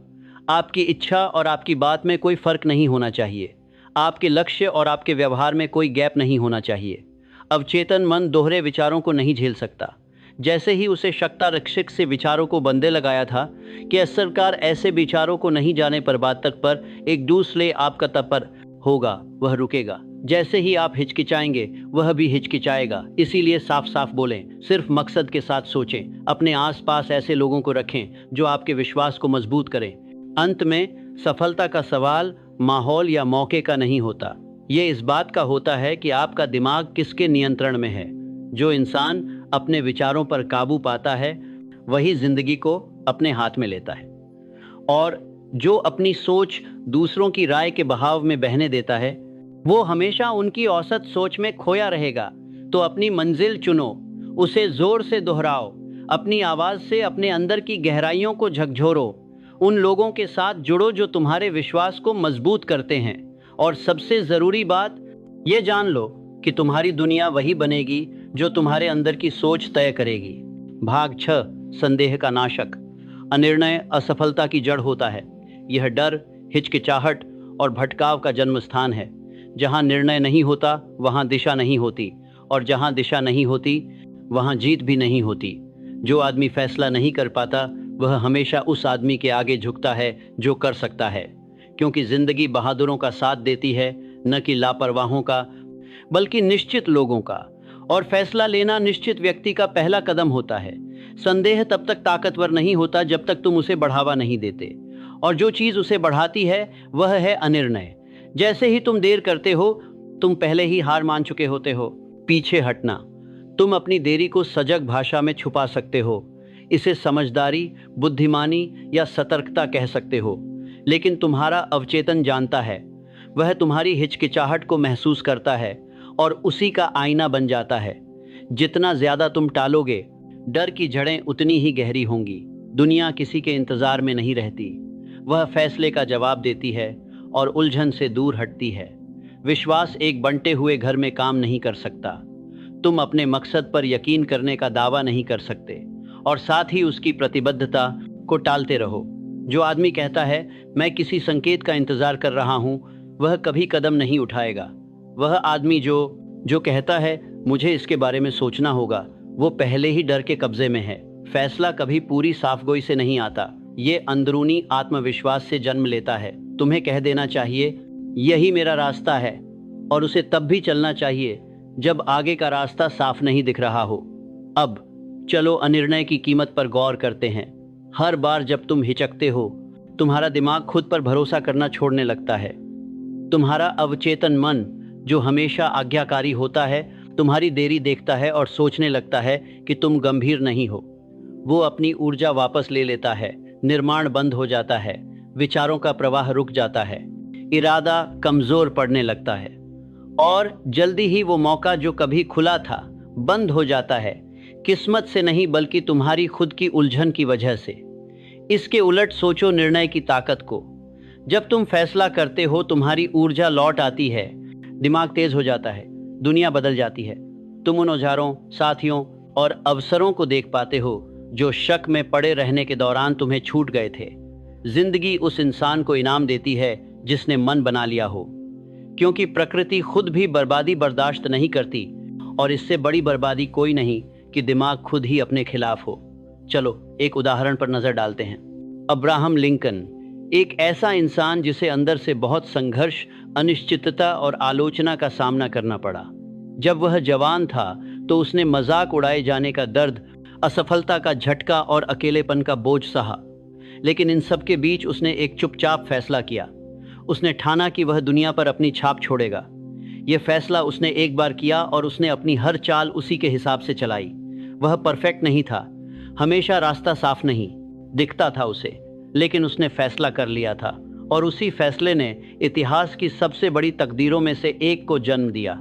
आपकी इच्छा और आपकी बात में कोई फर्क नहीं होना चाहिए। आपके लक्ष्य और आपके व्यवहार में कोई गैप नहीं होना चाहिए। अवचेतन मन दोहरे विचारों को नहीं झेल सकता। जैसे ही उसे शक्ता रक्षक से विचारों को बंदे लगाया था कि इस सरकार ऐसे विचारों को नहीं जाने पर बात तक पर एक दूसरे आपका तपर होगा, वह रुकेगा। जैसे ही आप हिचकिचाएंगे वह भी हिचकिचाएगा। इसीलिए साफ साफ बोलें, सिर्फ मकसद के साथ सोचें। अपने आसपास ऐसे लोगों को रखें जो आपके विश्वास को मजबूत करें। अंत में सफलता का सवाल माहौल या मौके का नहीं होता, ये इस बात का होता है कि आपका दिमाग किसके नियंत्रण में है। जो इंसान अपने विचारों पर काबू पाता है वही जिंदगी को अपने हाथ में लेता है, और जो अपनी सोच दूसरों की राय के बहाव में बहने देता है वो हमेशा उनकी औसत सोच में खोया रहेगा। तो अपनी मंजिल चुनो, उसे जोर से दोहराओ, अपनी आवाज से अपने अंदर की गहराइयों को झकझोरो। उन लोगों के साथ जुड़ो जो तुम्हारे विश्वास को मजबूत करते हैं, और सबसे जरूरी बात ये जान लो कि तुम्हारी दुनिया वही बनेगी जो तुम्हारे अंदर की सोच तय करेगी। भाग 6, संदेह का नाशक। अनिर्णय असफलता की जड़ होता है। यह डर, हिचकिचाहट और भटकाव का जन्म स्थान है। जहाँ निर्णय नहीं होता वहाँ दिशा नहीं होती, और जहाँ दिशा नहीं होती वहाँ जीत भी नहीं होती। जो आदमी फैसला नहीं कर पाता वह हमेशा उस आदमी के आगे झुकता है जो कर सकता है, क्योंकि जिंदगी बहादुरों का साथ देती है, न कि लापरवाहों का, बल्कि निश्चित लोगों का। और फैसला लेना निश्चित व्यक्ति का पहला कदम होता है। संदेह तब तक ताकतवर नहीं होता जब तक तुम उसे बढ़ावा नहीं देते, और जो चीज उसे बढ़ाती है वह है अनिर्णय। जैसे ही तुम देर करते हो तुम पहले ही हार मान चुके होते हो। पीछे हटना। तुम अपनी देरी को सजग भाषा में छुपा सकते हो, इसे समझदारी, बुद्धिमानी या सतर्कता कह सकते हो, लेकिन तुम्हारा अवचेतन जानता है। वह तुम्हारी हिचकिचाहट को महसूस करता है और उसी का आईना बन जाता है। जितना ज्यादा तुम टालोगे डर की जड़ें उतनी ही गहरी होंगी। दुनिया किसी के इंतजार में नहीं रहती, वह फैसले का जवाब देती है और उलझन से दूर हटती है। विश्वास एक बंटे हुए घर में काम नहीं कर सकता। तुम अपने मकसद पर यकीन करने का दावा नहीं कर सकते और साथ ही उसकी प्रतिबद्धता को टालते रहो। जो आदमी कहता है मैं किसी संकेत का इंतजार कर रहा हूं, वह कभी कदम नहीं उठाएगा। वह आदमी जो कहता है मुझे इसके बारे में सोचना होगा, वो पहले ही डर के कब्जे में है। फैसला कभी पूरी साफगोई से नहीं आता, ये अंदरूनी आत्मविश्वास से जन्म लेता है। तुम्हें कह देना चाहिए यही मेरा रास्ता है, और उसे तब भी चलना चाहिए जब आगे का रास्ता साफ नहीं दिख रहा हो। अब चलो अनिर्णय की कीमत पर गौर करते हैं। हर बार जब तुम हिचकते हो तुम्हारा दिमाग खुद पर भरोसा करना छोड़ने लगता है। तुम्हारा अवचेतन मन जो हमेशा आज्ञाकारी होता है तुम्हारी देरी देखता है और सोचने लगता है कि तुम गंभीर नहीं हो। वो अपनी ऊर्जा वापस ले लेता है, निर्माण बंद हो जाता है, विचारों का प्रवाह रुक जाता है, इरादा कमजोर पड़ने लगता है, और जल्दी ही वो मौका जो कभी खुला था बंद हो जाता है। किस्मत से नहीं बल्कि तुम्हारी खुद की उलझन की वजह से। इसके उलट सोचो निर्णय की ताकत को। जब तुम फैसला करते हो तुम्हारी ऊर्जा लौट आती है, दिमाग तेज हो जाता है, दुनिया बदल जाती है। तुम उन औजारों, साथियों और अवसरों को देख पाते हो जो शक में पड़े रहने के दौरान तुम्हें छूट गए थे। जिंदगी उस इंसान को इनाम देती है जिसने मन बना लिया हो, क्योंकि प्रकृति खुद भी बर्बादी बर्दाश्त नहीं करती, और इससे बड़ी बर्बादी कोई नहीं कि दिमाग खुद ही अपने खिलाफ हो। चलो एक उदाहरण पर नजर डालते हैं। अब्राहम लिंकन, एक ऐसा इंसान जिसे अंदर से बहुत संघर्ष, अनिश्चितता और आलोचना का सामना करना पड़ा। जब वह जवान था तो उसने मजाक उड़ाए जाने का दर्द, असफलता का झटका और अकेलेपन का बोझ सहा। लेकिन इन सब के बीच उसने एक चुपचाप फैसला किया। उसने ठाना कि वह दुनिया पर अपनी छाप छोड़ेगा। यह फैसला उसने एक बार किया और उसने अपनी हर चाल उसी के हिसाब से चलाई। वह परफेक्ट नहीं था, हमेशा रास्ता साफ नहीं दिखता था उसे, लेकिन उसने फैसला कर लिया था, और उसी फैसले ने इतिहास की सबसे बड़ी तकदीरों में से एक को जन्म दिया।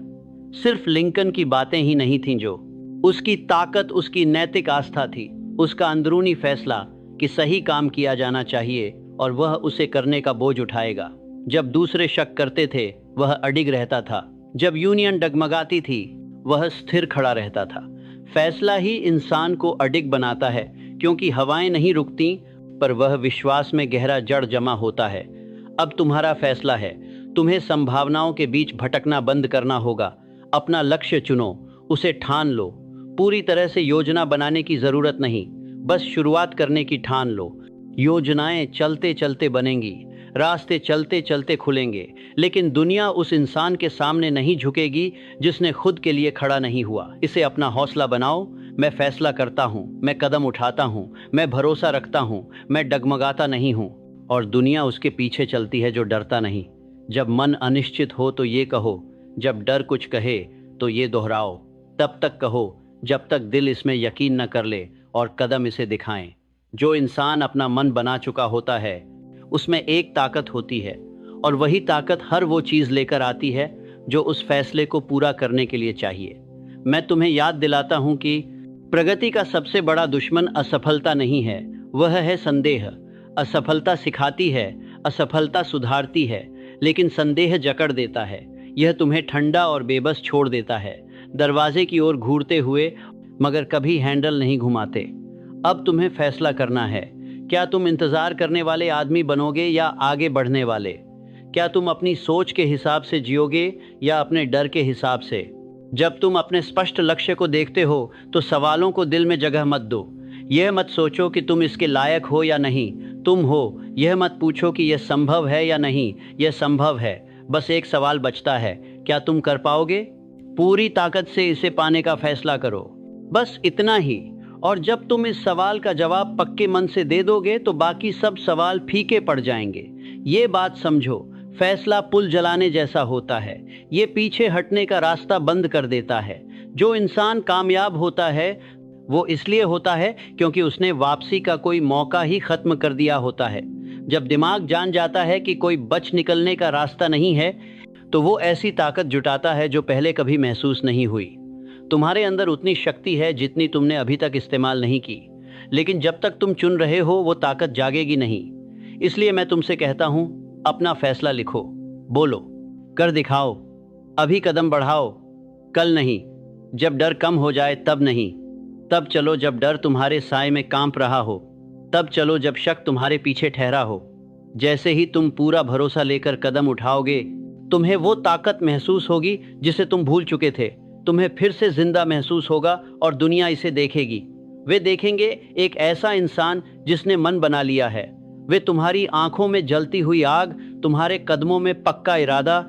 सिर्फ लिंकन की बातें ही नहीं थीं जो, उसकी ताकत उसकी नैतिक आस्था थी, उसका अंदरूनी फैसला कि सही काम किया जाना चाहिए और वह उसे करने का बोझ उठाएगा। जब दूसरे शक करते थे वह अडिग रहता था। जब यूनियन डगमगाती थी वह स्थिर खड़ा रहता था। फैसला ही इंसान को अडिग बनाता है, क्योंकि हवाएं नहीं रुकती, पर वह विश्वास में गहरा जड़ जमा होता है। अब तुम्हारा फैसला है। तुम्हें संभावनाओं के बीच भटकना बंद करना होगा। अपना लक्ष्य चुनो, उसे ठान लो। पूरी तरह से योजना बनाने की जरूरत नहीं, बस शुरुआत करने की ठान लो। योजनाएं चलते चलते बनेंगी, रास्ते चलते चलते खुलेंगे, लेकिन दुनिया उस इंसान के सामने नहीं झुकेगी जिसने खुद के लिए खड़ा नहीं हुआ। इसे अपना हौसला बनाओ। मैं फैसला करता हूँ, मैं कदम उठाता हूँ, मैं भरोसा रखता हूँ, मैं डगमगाता नहीं हूँ। और दुनिया उसके पीछे चलती है जो डरता नहीं। जब मन अनिश्चित हो तो ये कहो, जब डर कुछ कहे तो ये दोहराओ। तब तक कहो जब तक दिल इसमें यकीन न कर ले और कदम इसे दिखाएं। जो इंसान अपना मन बना चुका होता है, उसमें एक ताकत होती है, और वही ताकत हर वो चीज़ लेकर आती है जो उस फैसले को पूरा करने के लिए चाहिए। मैं तुम्हें याद दिलाता हूँ कि प्रगति का सबसे बड़ा दुश्मन असफलता नहीं है, वह है संदेह। असफलता सिखाती है, असफलता सुधारती है, लेकिन संदेह जकड़ देता है। यह तुम्हें ठंडा और बेबस छोड़ देता है, दरवाजे की ओर घूरते हुए, मगर कभी हैंडल नहीं घुमाते। अब तुम्हें फैसला करना है। क्या तुम इंतजार करने वाले आदमी बनोगे या आगे बढ़ने वाले? क्या तुम अपनी सोच के हिसाब से जियोगे या अपने डर के हिसाब से? जब तुम अपने स्पष्ट लक्ष्य को देखते हो तो सवालों को दिल में जगह मत दो। यह मत सोचो कि तुम इसके लायक हो या नहीं, तुम हो। यह मत पूछो कि यह संभव है या नहीं, यह संभव है। बस एक सवाल बचता है, क्या तुम कर पाओगे? पूरी ताकत से इसे पाने का फैसला करो, बस इतना ही। और जब तुम इस सवाल का जवाब पक्के मन से दे दोगे तो बाकी सब सवाल फीके पड़ जाएंगे। ये बात समझो, फैसला पुल जलाने जैसा होता है। ये पीछे हटने का रास्ता बंद कर देता है। जो इंसान कामयाब होता है वो इसलिए होता है क्योंकि उसने वापसी का कोई मौका ही खत्म कर दिया होता है। जब दिमाग जान जाता है कि कोई बच निकलने का रास्ता नहीं है, तो वो ऐसी ताकत जुटाता है जो पहले कभी महसूस नहीं हुई। तुम्हारे अंदर उतनी शक्ति है जितनी तुमने अभी तक इस्तेमाल नहीं की, लेकिन जब तक तुम चुन रहे हो वो ताकत जागेगी नहीं। इसलिए मैं तुमसे कहता हूँ, अपना फैसला लिखो, बोलो, कर दिखाओ, अभी कदम बढ़ाओ। कल नहीं, जब डर कम हो जाए तब नहीं। तब चलो जब डर तुम्हारे साए में कांप रहा हो। तब चलो जब शक तुम्हारे पीछे ठहरा हो। जैसे ही तुम पूरा भरोसा लेकर कदम उठाओगे, तुम्हें वो ताकत महसूस होगी जिसे तुम भूल चुके थे। तुम्हें फिर से जिंदा महसूस होगा और दुनिया इसे देखेगी। वे देखेंगे एक ऐसा इंसान जिसने मन बना लिया है। वे तुम्हारी आंखों में जलती हुई आग, तुम्हारे कदमों में पक्का इरादा,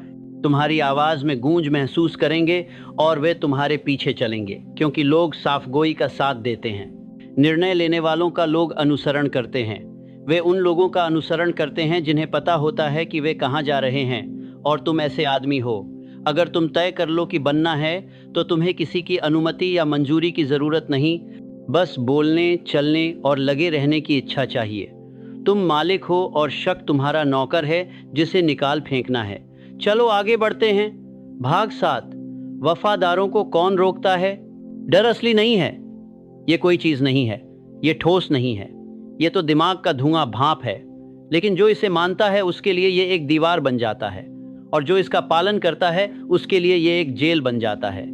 तुम्हारी आवाज में गूंज महसूस करेंगे, और वे तुम्हारे पीछे चलेंगे, क्योंकि लोग साफगोई का साथ देते हैं। निर्णय लेने वालों का लोग अनुसरण करते हैं। वे उन लोगों का अनुसरण करते हैं जिन्हें पता होता है कि वे कहाँ जा रहे हैं, और तुम ऐसे आदमी हो। अगर तुम तय कर लो कि बनना है, तो तुम्हें किसी की अनुमति या मंजूरी की जरूरत नहीं, बस बोलने, चलने और लगे रहने की इच्छा चाहिए। तुम मालिक हो और शक तुम्हारा नौकर है जिसे निकाल फेंकना है। चलो आगे बढ़ते हैं। भाग 7। वफादारों को कौन रोकता है? डर असली नहीं है, ये कोई चीज नहीं है, ये ठोस नहीं है, ये तो दिमाग का धुआं भाप है। लेकिन जो इसे मानता है उसके लिए ये एक दीवार बन जाता है, और जो इसका पालन करता है उसके लिए ये एक जेल बन जाता है।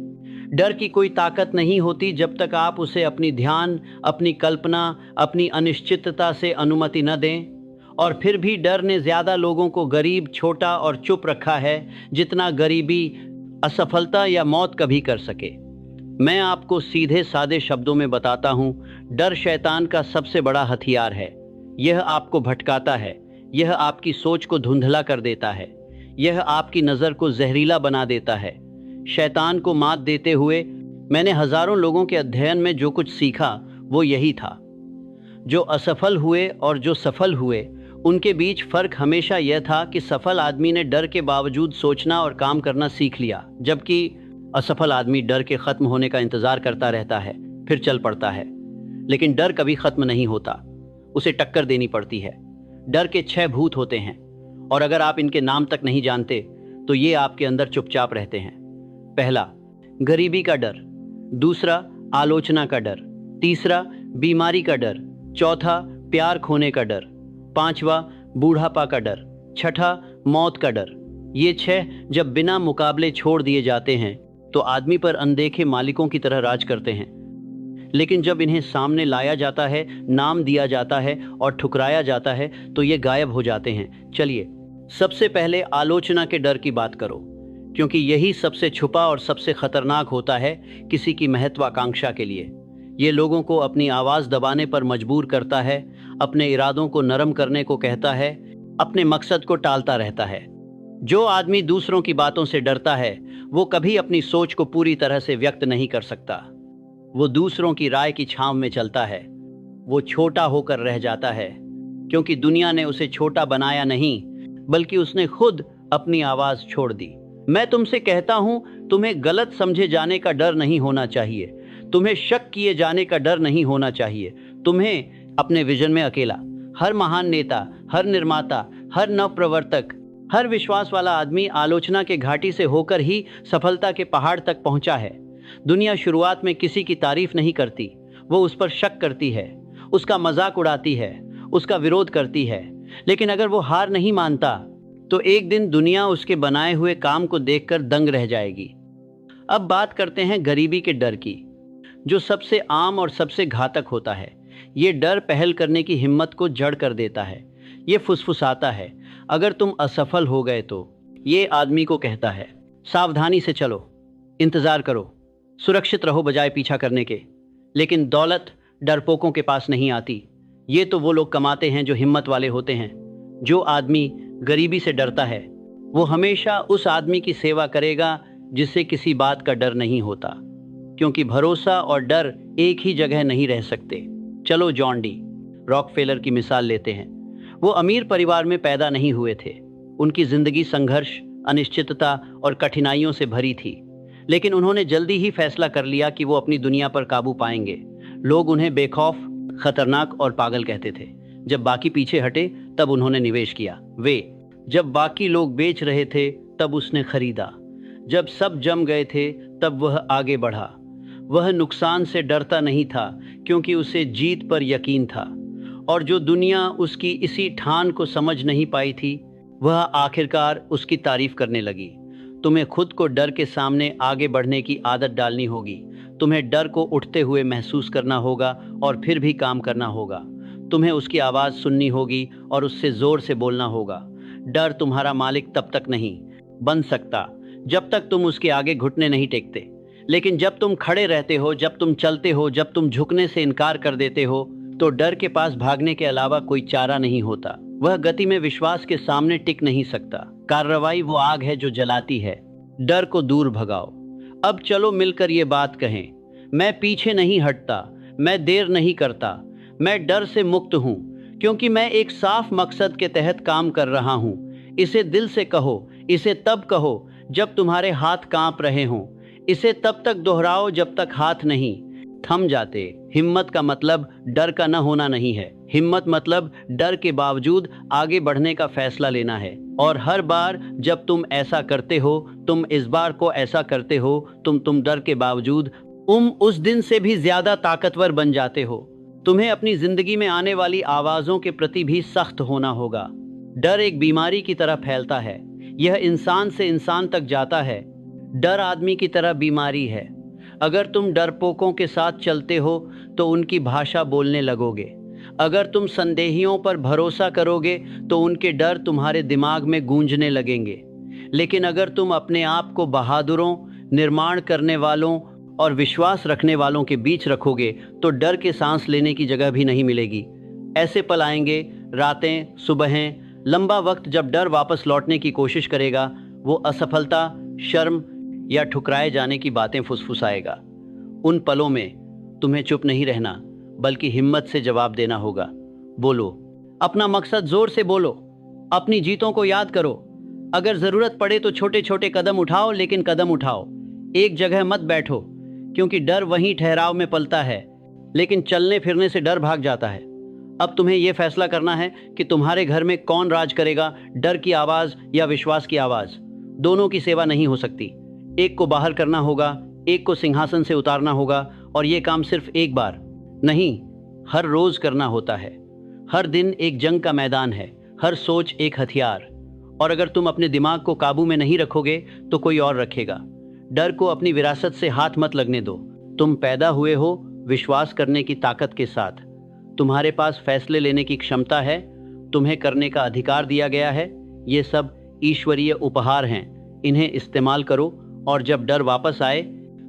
डर की कोई ताकत नहीं होती जब तक आप उसे अपनी ध्यान, अपनी कल्पना, अपनी अनिश्चितता से अनुमति न दें। और फिर भी डर ने ज्यादा लोगों को गरीब, छोटा और चुप रखा है जितना गरीबी, असफलता या मौत कभी कर सके। मैं आपको सीधे सादे शब्दों में बताता हूँ, डर शैतान का सबसे बड़ा हथियार है। यह आपको भटकाता है, यह आपकी सोच को धुंधला कर देता है, यह आपकी नज़र को जहरीला बना देता है। शैतान को मात देते हुए मैंने हजारों लोगों के अध्ययन में जो कुछ सीखा वो यही था। जो असफल हुए और जो सफल हुए, उनके बीच फर्क हमेशा यह था कि सफल आदमी ने डर के बावजूद सोचना और काम करना सीख लिया, जबकि असफल आदमी डर के खत्म होने का इंतजार करता रहता है, फिर चल पड़ता है। लेकिन डर कभी खत्म नहीं होता, उसे टक्कर देनी पड़ती है। डर के 6 भूत होते हैं, और अगर आप इनके नाम तक नहीं जानते तो ये आपके अंदर चुपचाप रहते हैं। पहला, गरीबी का डर। दूसरा, आलोचना का डर। तीसरा, बीमारी का डर। चौथा, प्यार खोने का डर। पांचवा, बूढ़ापा का डर। छठा, मौत का डर। ये 6 जब बिना मुकाबले छोड़ दिए जाते हैं, तो आदमी पर अनदेखे मालिकों की तरह राज करते हैं, लेकिन जब इन्हें सामने लाया जाता है, नाम दिया जाता है और ठुकराया जाता है तो ये गायब हो जाते हैं। चलिए सबसे पहले आलोचना के डर की बात करो, क्योंकि यही सबसे छुपा और सबसे खतरनाक होता है किसी की महत्वाकांक्षा के लिए। ये लोगों को अपनी आवाज़ दबाने पर मजबूर करता है, अपने इरादों को नरम करने को कहता है, अपने मकसद को टालता रहता है। जो आदमी दूसरों की बातों से डरता है वो कभी अपनी सोच को पूरी तरह से व्यक्त नहीं कर सकता। वो दूसरों की राय की छांव में चलता है। वो छोटा होकर रह जाता है, क्योंकि दुनिया ने उसे छोटा बनाया नहीं, बल्कि उसने खुद अपनी आवाज़ छोड़ दी। मैं तुमसे कहता हूं, तुम्हें गलत समझे जाने का डर नहीं होना चाहिए, तुम्हें शक किए जाने का डर नहीं होना चाहिए। तुम्हें अपने विजन में अकेला, हर महान नेता, हर निर्माता, हर नवप्रवर्तक, हर विश्वास वाला आदमी आलोचना के घाटी से होकर ही सफलता के पहाड़ तक पहुंचा है। दुनिया शुरुआत में किसी की तारीफ नहीं करती, वो उस पर शक करती है, उसका मजाक उड़ाती है, उसका विरोध करती है। लेकिन अगर वो हार नहीं मानता तो एक दिन दुनिया उसके बनाए हुए काम को देखकर दंग रह जाएगी। अब बात करते हैं गरीबी के डर की, जो सबसे आम और सबसे घातक होता है। ये डर पहल करने की हिम्मत को जड़ कर देता है। ये फुसफुसाता है, अगर तुम असफल हो गए तो। ये आदमी को कहता है, सावधानी से चलो, इंतजार करो, सुरक्षित रहो बजाय पीछा करने के। लेकिन दौलत डरपोकों के पास नहीं आती। ये तो वो लोग कमाते हैं जो हिम्मत वाले होते हैं। जो आदमी गरीबी से डरता है वो हमेशा उस आदमी की सेवा करेगा जिसे किसी बात का डर नहीं होता, क्योंकि भरोसा और डर एक ही जगह नहीं रह सकते। चलो जॉन डी रॉकफेलर की मिसाल लेते हैं। वो अमीर परिवार में पैदा नहीं हुए थे। उनकी जिंदगी संघर्ष, अनिश्चितता और कठिनाइयों से भरी थी, लेकिन उन्होंने जल्दी ही फैसला कर लिया कि वो अपनी दुनिया पर काबू पाएंगे। लोग उन्हें बेखौफ, खतरनाक और पागल कहते थे। जब बाकी पीछे हटे तब उन्होंने निवेश किया। जब बाकी लोग बेच रहे थे तब उसने खरीदा। जब सब जम गए थे तब वह आगे बढ़ा। वह नुकसान से डरता नहीं था, क्योंकि उसे जीत पर यकीन था। और जो दुनिया उसकी इसी ठान को समझ नहीं पाई थी, वह आखिरकार उसकी तारीफ करने लगी। तुम्हें खुद को डर के सामने आगे बढ़ने की आदत डालनी होगी। तुम्हें डर को उठते हुए महसूस करना होगा और फिर भी काम करना होगा। तुम्हें उसकी आवाज़ सुननी होगी और उससे ज़ोर से बोलना होगा। डर तुम्हारा मालिक तब तक नहीं बन सकता जब तक तुम उसके आगे घुटने नहीं टेकते। लेकिन जब तुम खड़े रहते हो, जब तुम चलते हो, जब तुम झुकने से इनकार कर देते हो, तो डर के पास भागने के अलावा कोई चारा नहीं होता। वह गति में विश्वास के सामने टिक नहीं सकता। कार्रवाई वो आग है जो जलाती है। डर को दूर भगाओ। अब चलो मिलकर ये बात कहें, मैं पीछे नहीं हटता, मैं देर नहीं करता, मैं डर से मुक्त हूँ, क्योंकि मैं एक साफ मकसद के तहत काम कर रहा हूँ। इसे दिल से कहो, इसे तब कहो जब तुम्हारे हाथ कांप रहे हों, इसे तब तक दोहराओ जब तक हाथ नहीं थम जाते। हिम्मत का मतलब डर का न होना नहीं है। हिम्मत मतलब डर के बावजूद आगे बढ़ने का फैसला लेना है। और हर बार जब तुम ऐसा करते हो, तुम इस बार को ऐसा करते हो, तुम डर के बावजूद उस दिन से भी ज्यादा ताकतवर बन जाते हो। तुम्हें अपनी जिंदगी में आने वाली आवाजों के प्रति भी सख्त होना होगा। डर एक बीमारी की तरह फैलता है। यह इंसान से इंसान तक जाता है। डर आदमी की तरह बीमारी है। अगर तुम डरपोकों के साथ चलते हो तो उनकी भाषा बोलने लगोगे। अगर तुम संदेहियों पर भरोसा करोगे तो उनके डर तुम्हारे दिमाग में गूंजने लगेंगे। लेकिन अगर तुम अपने आप को बहादुरों, निर्माण करने वालों और विश्वास रखने वालों के बीच रखोगे तो डर के सांस लेने की जगह भी नहीं मिलेगी। ऐसे पल आएंगे, रातें, सुबहें, लंबा वक्त जब डर वापस लौटने की कोशिश करेगा। वो असफलता, शर्म या ठुकराए जाने की बातें फुसफुसाएगा। उन पलों में तुम्हें चुप नहीं रहना, बल्कि हिम्मत से जवाब देना होगा। बोलो अपना मकसद, जोर से बोलो, अपनी जीतों को याद करो। अगर ज़रूरत पड़े तो छोटे छोटे कदम उठाओ, लेकिन कदम उठाओ। एक जगह मत बैठो, क्योंकि डर वहीं ठहराव में पलता है, लेकिन चलने फिरने से डर भाग जाता है। अब तुम्हें यह फैसला करना है कि तुम्हारे घर में कौन राज करेगा, डर की आवाज़ या विश्वास की आवाज़। दोनों की सेवा नहीं हो सकती। एक को बाहर करना होगा, एक को सिंहासन से उतारना होगा। और ये काम सिर्फ एक बार नहीं, हर रोज करना होता है। हर दिन एक जंग का मैदान है, हर सोच एक हथियार। और अगर तुम अपने दिमाग को काबू में नहीं रखोगे तो कोई और रखेगा। डर को अपनी विरासत से हाथ मत लगने दो। तुम पैदा हुए हो विश्वास करने की ताकत के साथ। तुम्हारे पास फैसले लेने की क्षमता है, तुम्हें करने का अधिकार दिया गया है। ये सब ईश्वरीय उपहार हैं, इन्हें इस्तेमाल करो और जब डर वापस आए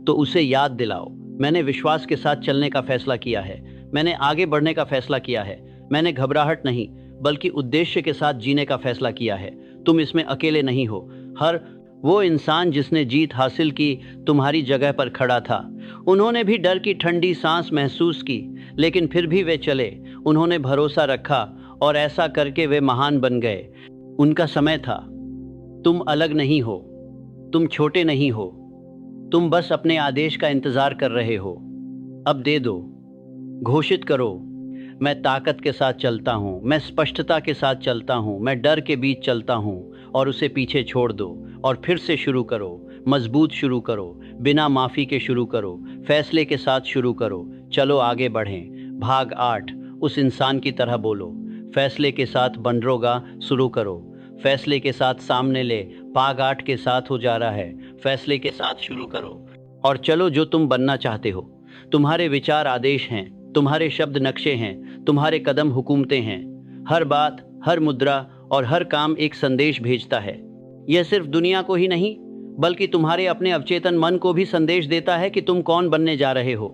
तो उसे याद दिलाओ, मैंने विश्वास के साथ चलने का फैसला किया है, मैंने आगे बढ़ने का फैसला किया है, मैंने घबराहट नहीं बल्कि उद्देश्य के साथ जीने का फैसला किया है। तुम इसमें अकेले नहीं हो। हर वो इंसान जिसने जीत हासिल की तुम्हारी जगह पर खड़ा था। उन्होंने भी डर की ठंडी सांस महसूस की, लेकिन फिर भी वे चले। उन्होंने भरोसा रखा और ऐसा करके वे महान बन गए। उनका समय था। तुम अलग नहीं हो, तुम छोटे नहीं हो, तुम बस अपने आदेश का इंतजार कर रहे हो। अब दे दो, घोषित करो, मैं ताकत के साथ चलता हूँ, मैं स्पष्टता के साथ चलता हूँ, मैं डर के बीच चलता हूँ। और उसे पीछे छोड़ दो और फिर से शुरू करो, मजबूत शुरू करो, बिना माफ़ी के शुरू करो, फैसले के साथ शुरू करो। चलो आगे बढ़ें। भाग 8, उस इंसान की तरह बोलो। फैसले के साथ बनरोगा शुरू करो, फैसले के साथ सामने ले। भाग 8 के साथ हो जा रहा है, फैसले के साथ शुरू करो और चलो जो तुम बनना चाहते हो। तुम्हारे विचार आदेश हैं, तुम्हारे शब्द नक्शे हैं, तुम्हारे कदम हुकूमतें हैं। हर बात, हर मुद्रा और हर काम एक संदेश भेजता है। यह सिर्फ दुनिया को ही नहीं बल्कि तुम्हारे अपने अवचेतन मन को भी संदेश देता है कि तुम कौन बनने जा रहे हो।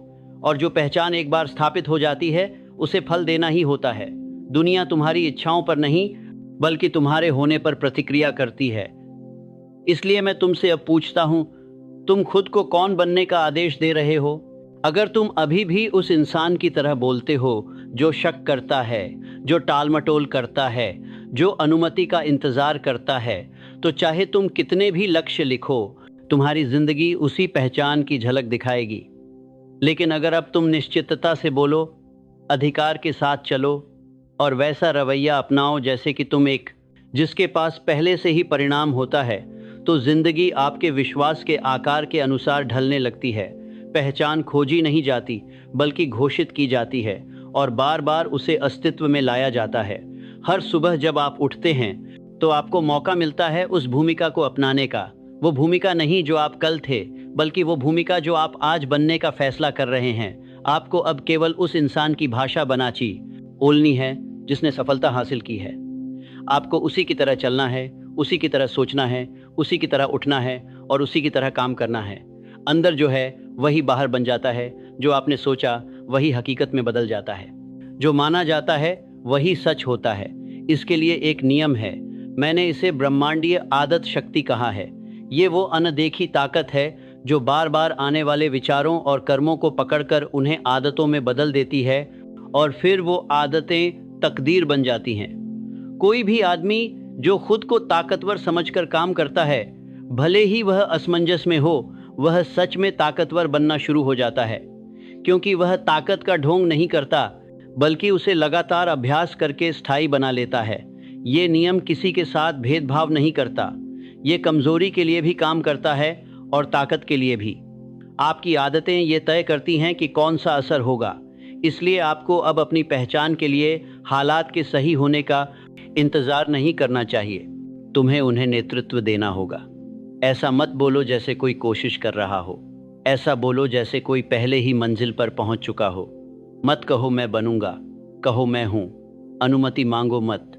और जो पहचान एक बार स्थापित हो जाती है उसे फल देना ही होता है। दुनिया तुम्हारी इच्छाओं पर नहीं बल्कि तुम्हारे होने पर प्रतिक्रिया करती है। इसलिए मैं तुमसे अब पूछता हूँ, तुम खुद को कौन बनने का आदेश दे रहे हो? अगर तुम अभी भी उस इंसान की तरह बोलते हो जो शक करता है, जो टालमटोल करता है, जो अनुमति का इंतजार करता है, तो चाहे तुम कितने भी लक्ष्य लिखो, तुम्हारी जिंदगी उसी पहचान की झलक दिखाएगी। लेकिन अगर अब तुम निश्चितता से बोलो, अधिकार के साथ चलो और वैसा रवैया अपनाओ जैसे कि तुम एक जिसके पास पहले से ही परिणाम होता है, तो जिंदगी आपके विश्वास के आकार के अनुसार ढलने लगती है। पहचान खोजी नहीं जाती बल्कि घोषित की जाती है और बार बार उसे अस्तित्व में लाया जाता है। हर सुबह जब आप उठते हैं तो आपको मौका मिलता है उस भूमिका को अपनाने का। वो भूमिका नहीं जो आप कल थे, बल्कि वो भूमिका जो आप आज बनने का फैसला कर रहे हैं। आपको अब केवल उस इंसान की भाषा बनाची बोलनी है जिसने सफलता हासिल की है। आपको उसी की तरह चलना है, उसी की तरह सोचना है, उसी की तरह उठना है और उसी की तरह काम करना है। अंदर जो है वही बाहर बन जाता है, जो आपने सोचा वही हकीकत में बदल जाता है, जो माना जाता है वही सच होता है। इसके लिए एक नियम है, मैंने इसे ब्रह्मांडीय आदत शक्ति कहा है। ये वो अनदेखी ताकत है जो बार बार आने वाले विचारों और कर्मों को पकड़कर उन्हें आदतों में बदल देती है और फिर वो आदतें तकदीर बन जाती हैं। कोई भी आदमी जो खुद को ताकतवर समझकर काम करता है, भले ही वह असमंजस में हो, वह सच में ताकतवर बनना शुरू हो जाता है, क्योंकि वह ताकत का ढोंग नहीं करता बल्कि उसे लगातार अभ्यास करके स्थायी बना लेता है। ये नियम किसी के साथ भेदभाव नहीं करता, ये कमजोरी के लिए भी काम करता है और ताकत के लिए भी। आपकी आदतें ये तय करती हैं कि कौन सा असर होगा। इसलिए आपको अब अपनी पहचान के लिए हालात के सही होने का इंतजार नहीं करना चाहिए, तुम्हें उन्हें नेतृत्व देना होगा। ऐसा मत बोलो जैसे कोई कोशिश कर रहा हो, ऐसा बोलो जैसे कोई पहले ही मंजिल पर पहुंच चुका हो। मत कहो मैं बनूंगा, कहो मैं हूं। अनुमति मांगो मत,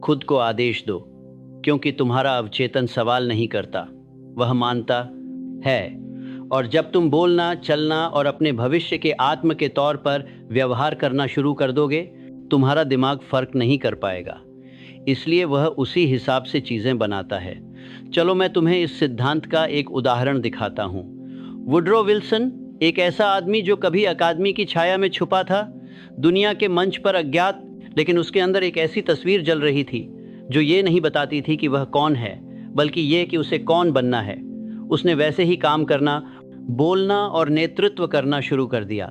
खुद को आदेश दो, क्योंकि तुम्हारा अवचेतन सवाल नहीं करता, वह मानता है। और जब तुम बोलना, चलना और अपने भविष्य के आत्म के तौर पर व्यवहार करना शुरू कर दोगे, तुम्हारा दिमाग फर्क नहीं कर पाएगा, इसलिए वह उसी हिसाब से चीज़ें बनाता है। चलो मैं तुम्हें इस सिद्धांत का एक उदाहरण दिखाता हूँ। वुड्रो विल्सन, एक ऐसा आदमी जो कभी अकादमी की छाया में छुपा था, दुनिया के मंच पर अज्ञात, लेकिन उसके अंदर एक ऐसी तस्वीर जल रही थी जो ये नहीं बताती थी कि वह कौन है, बल्कि ये कि उसे कौन बनना है। उसने वैसे ही काम करना, बोलना और नेतृत्व करना शुरू कर दिया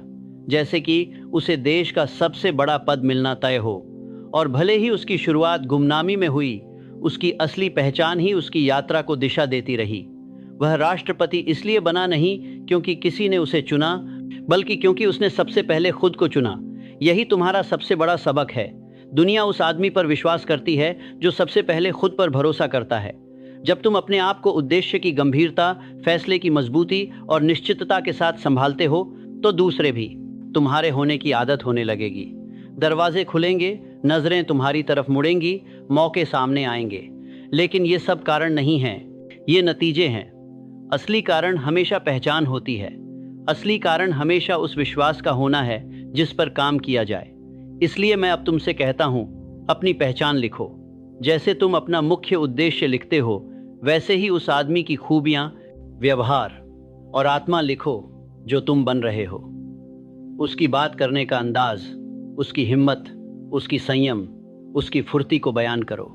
जैसे कि उसे देश का सबसे बड़ा पद मिलना तय हो। और भले ही उसकी शुरुआत गुमनामी में हुई, उसकी असली पहचान ही उसकी यात्रा को दिशा देती रही। वह राष्ट्रपति इसलिए बना नहीं क्योंकि किसी ने उसे चुना, बल्कि क्योंकि उसने सबसे पहले खुद को चुना। यही तुम्हारा सबसे बड़ा सबक है। दुनिया उस आदमी पर विश्वास करती है जो सबसे पहले खुद पर भरोसा करता है। जब तुम अपने आप को उद्देश्य की गंभीरता, फैसले की मजबूती और निश्चितता के साथ संभालते हो, तो दूसरे भी तुम्हारे होने की आदत होने लगेगी। दरवाजे खुलेंगे, नजरें तुम्हारी तरफ मुड़ेंगी, मौके सामने आएंगे। लेकिन ये सब कारण नहीं हैं, ये नतीजे हैं। असली कारण हमेशा पहचान होती है। असली कारण हमेशा उस विश्वास का होना है जिस पर काम किया जाए। इसलिए मैं अब तुमसे कहता हूं, अपनी पहचान लिखो। जैसे तुम अपना मुख्य उद्देश्य लिखते हो, वैसे ही उस आदमी की खूबियां, व्यवहार और आत्मा लिखो जो तुम बन रहे हो। उसकी बात करने का अंदाज, उसकी हिम्मत, उसकी संयम, उसकी फुर्ती को बयान करो।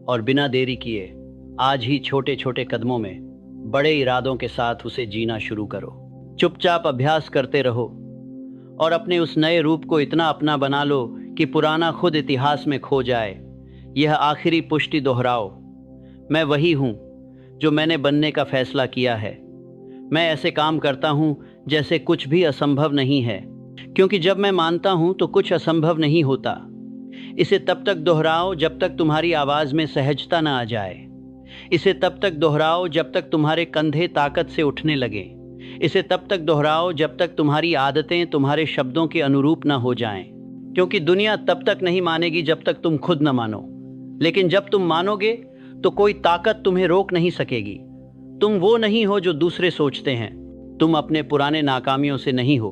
और बिना देरी किए आज ही छोटे छोटे कदमों में बड़े इरादों के साथ उसे जीना शुरू करो। चुपचाप अभ्यास करते रहो और अपने उस नए रूप को इतना अपना बना लो कि पुराना खुद इतिहास में खो जाए। यह आखिरी पुष्टि दोहराओ, मैं वही हूँ जो मैंने बनने का फैसला किया है। मैं ऐसे काम करता हूँ जैसे कुछ भी असंभव नहीं है, क्योंकि जब मैं मानता हूँ तो कुछ असंभव नहीं होता। इसे तब तक दोहराओ जब तक तुम्हारी आवाज़ में सहजता न आ जाए। इसे तब तक दोहराओ जब तक तुम्हारे कंधे ताकत से उठने लगे। इसे तब तक दोहराओ जब तक तुम्हारी आदतें तुम्हारे शब्दों के अनुरूप न हो जाएं। क्योंकि दुनिया तब तक नहीं मानेगी जब तक तुम खुद न मानो। लेकिन जब तुम मानोगे तो कोई ताकत तुम्हें रोक नहीं सकेगी। तुम वो नहीं हो जो दूसरे सोचते हैं। तुम अपने पुराने नाकामियों से नहीं हो,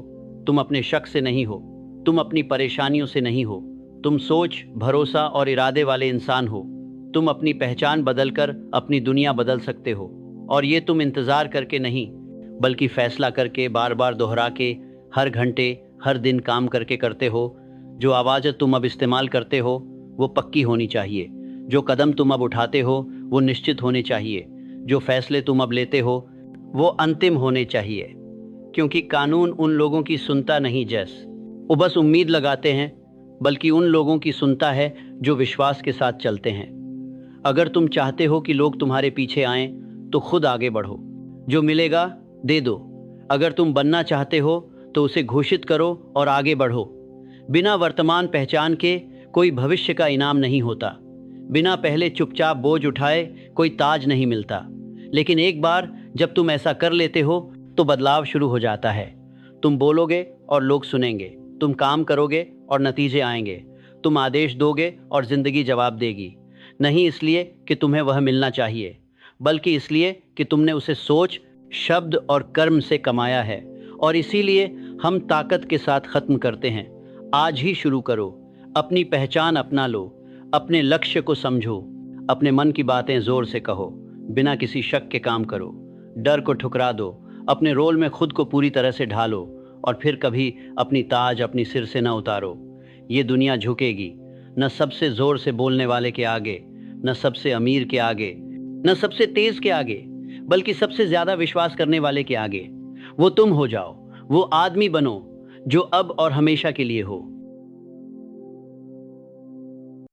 तुम अपने शक से नहीं हो, तुम अपनी परेशानियों से नहीं हो। तुम सोच, भरोसा और इरादे वाले इंसान हो। तुम अपनी पहचान बदलकर अपनी दुनिया बदल सकते हो। और ये तुम इंतज़ार करके नहीं, बल्कि फैसला करके, बार बार दोहरा के, हर घंटे, हर दिन काम करके करते हो। जो आवाज़ तुम अब इस्तेमाल करते हो वो पक्की होनी चाहिए। जो कदम तुम अब उठाते हो वो निश्चित होने चाहिए। जो फैसले तुम अब लेते हो वो अंतिम होने चाहिए। क्योंकि कानून उन लोगों की सुनता नहीं जैस वो बस उम्मीद लगाते हैं, बल्कि उन लोगों की सुनता है जो विश्वास के साथ चलते हैं। अगर तुम चाहते हो कि लोग तुम्हारे पीछे आएं, तो खुद आगे बढ़ो। जो मिलेगा दे दो। अगर तुम बनना चाहते हो तो उसे घोषित करो और आगे बढ़ो। बिना वर्तमान पहचान के कोई भविष्य का इनाम नहीं होता। बिना पहले चुपचाप बोझ उठाए कोई ताज नहीं मिलता। लेकिन एक बार जब तुम ऐसा कर लेते हो तो बदलाव शुरू हो जाता है। तुम बोलोगे और लोग सुनेंगे। तुम काम करोगे और नतीजे आएंगे। तुम आदेश दोगे और जिंदगी जवाब देगी। नहीं इसलिए कि तुम्हें वह मिलना चाहिए, बल्कि इसलिए कि तुमने उसे सोच, शब्द और कर्म से कमाया है। और इसीलिए हम ताकत के साथ खत्म करते हैं। आज ही शुरू करो। अपनी पहचान अपना लो। अपने लक्ष्य को समझो। अपने मन की बातें जोर से कहो। बिना किसी शक के काम करो। डर को ठुकरा दो। अपने रोल में खुद को पूरी तरह से ढालो। और फिर कभी अपनी ताज अपनी सिर से न उतारो। ये दुनिया झुकेगी, न सबसे जोर से बोलने वाले के आगे, न सबसे अमीर के आगे, न सबसे तेज के आगे, बल्कि सबसे ज्यादा विश्वास करने वाले के आगे। वो तुम हो जाओ। वो आदमी बनो जो अब और हमेशा के लिए हो।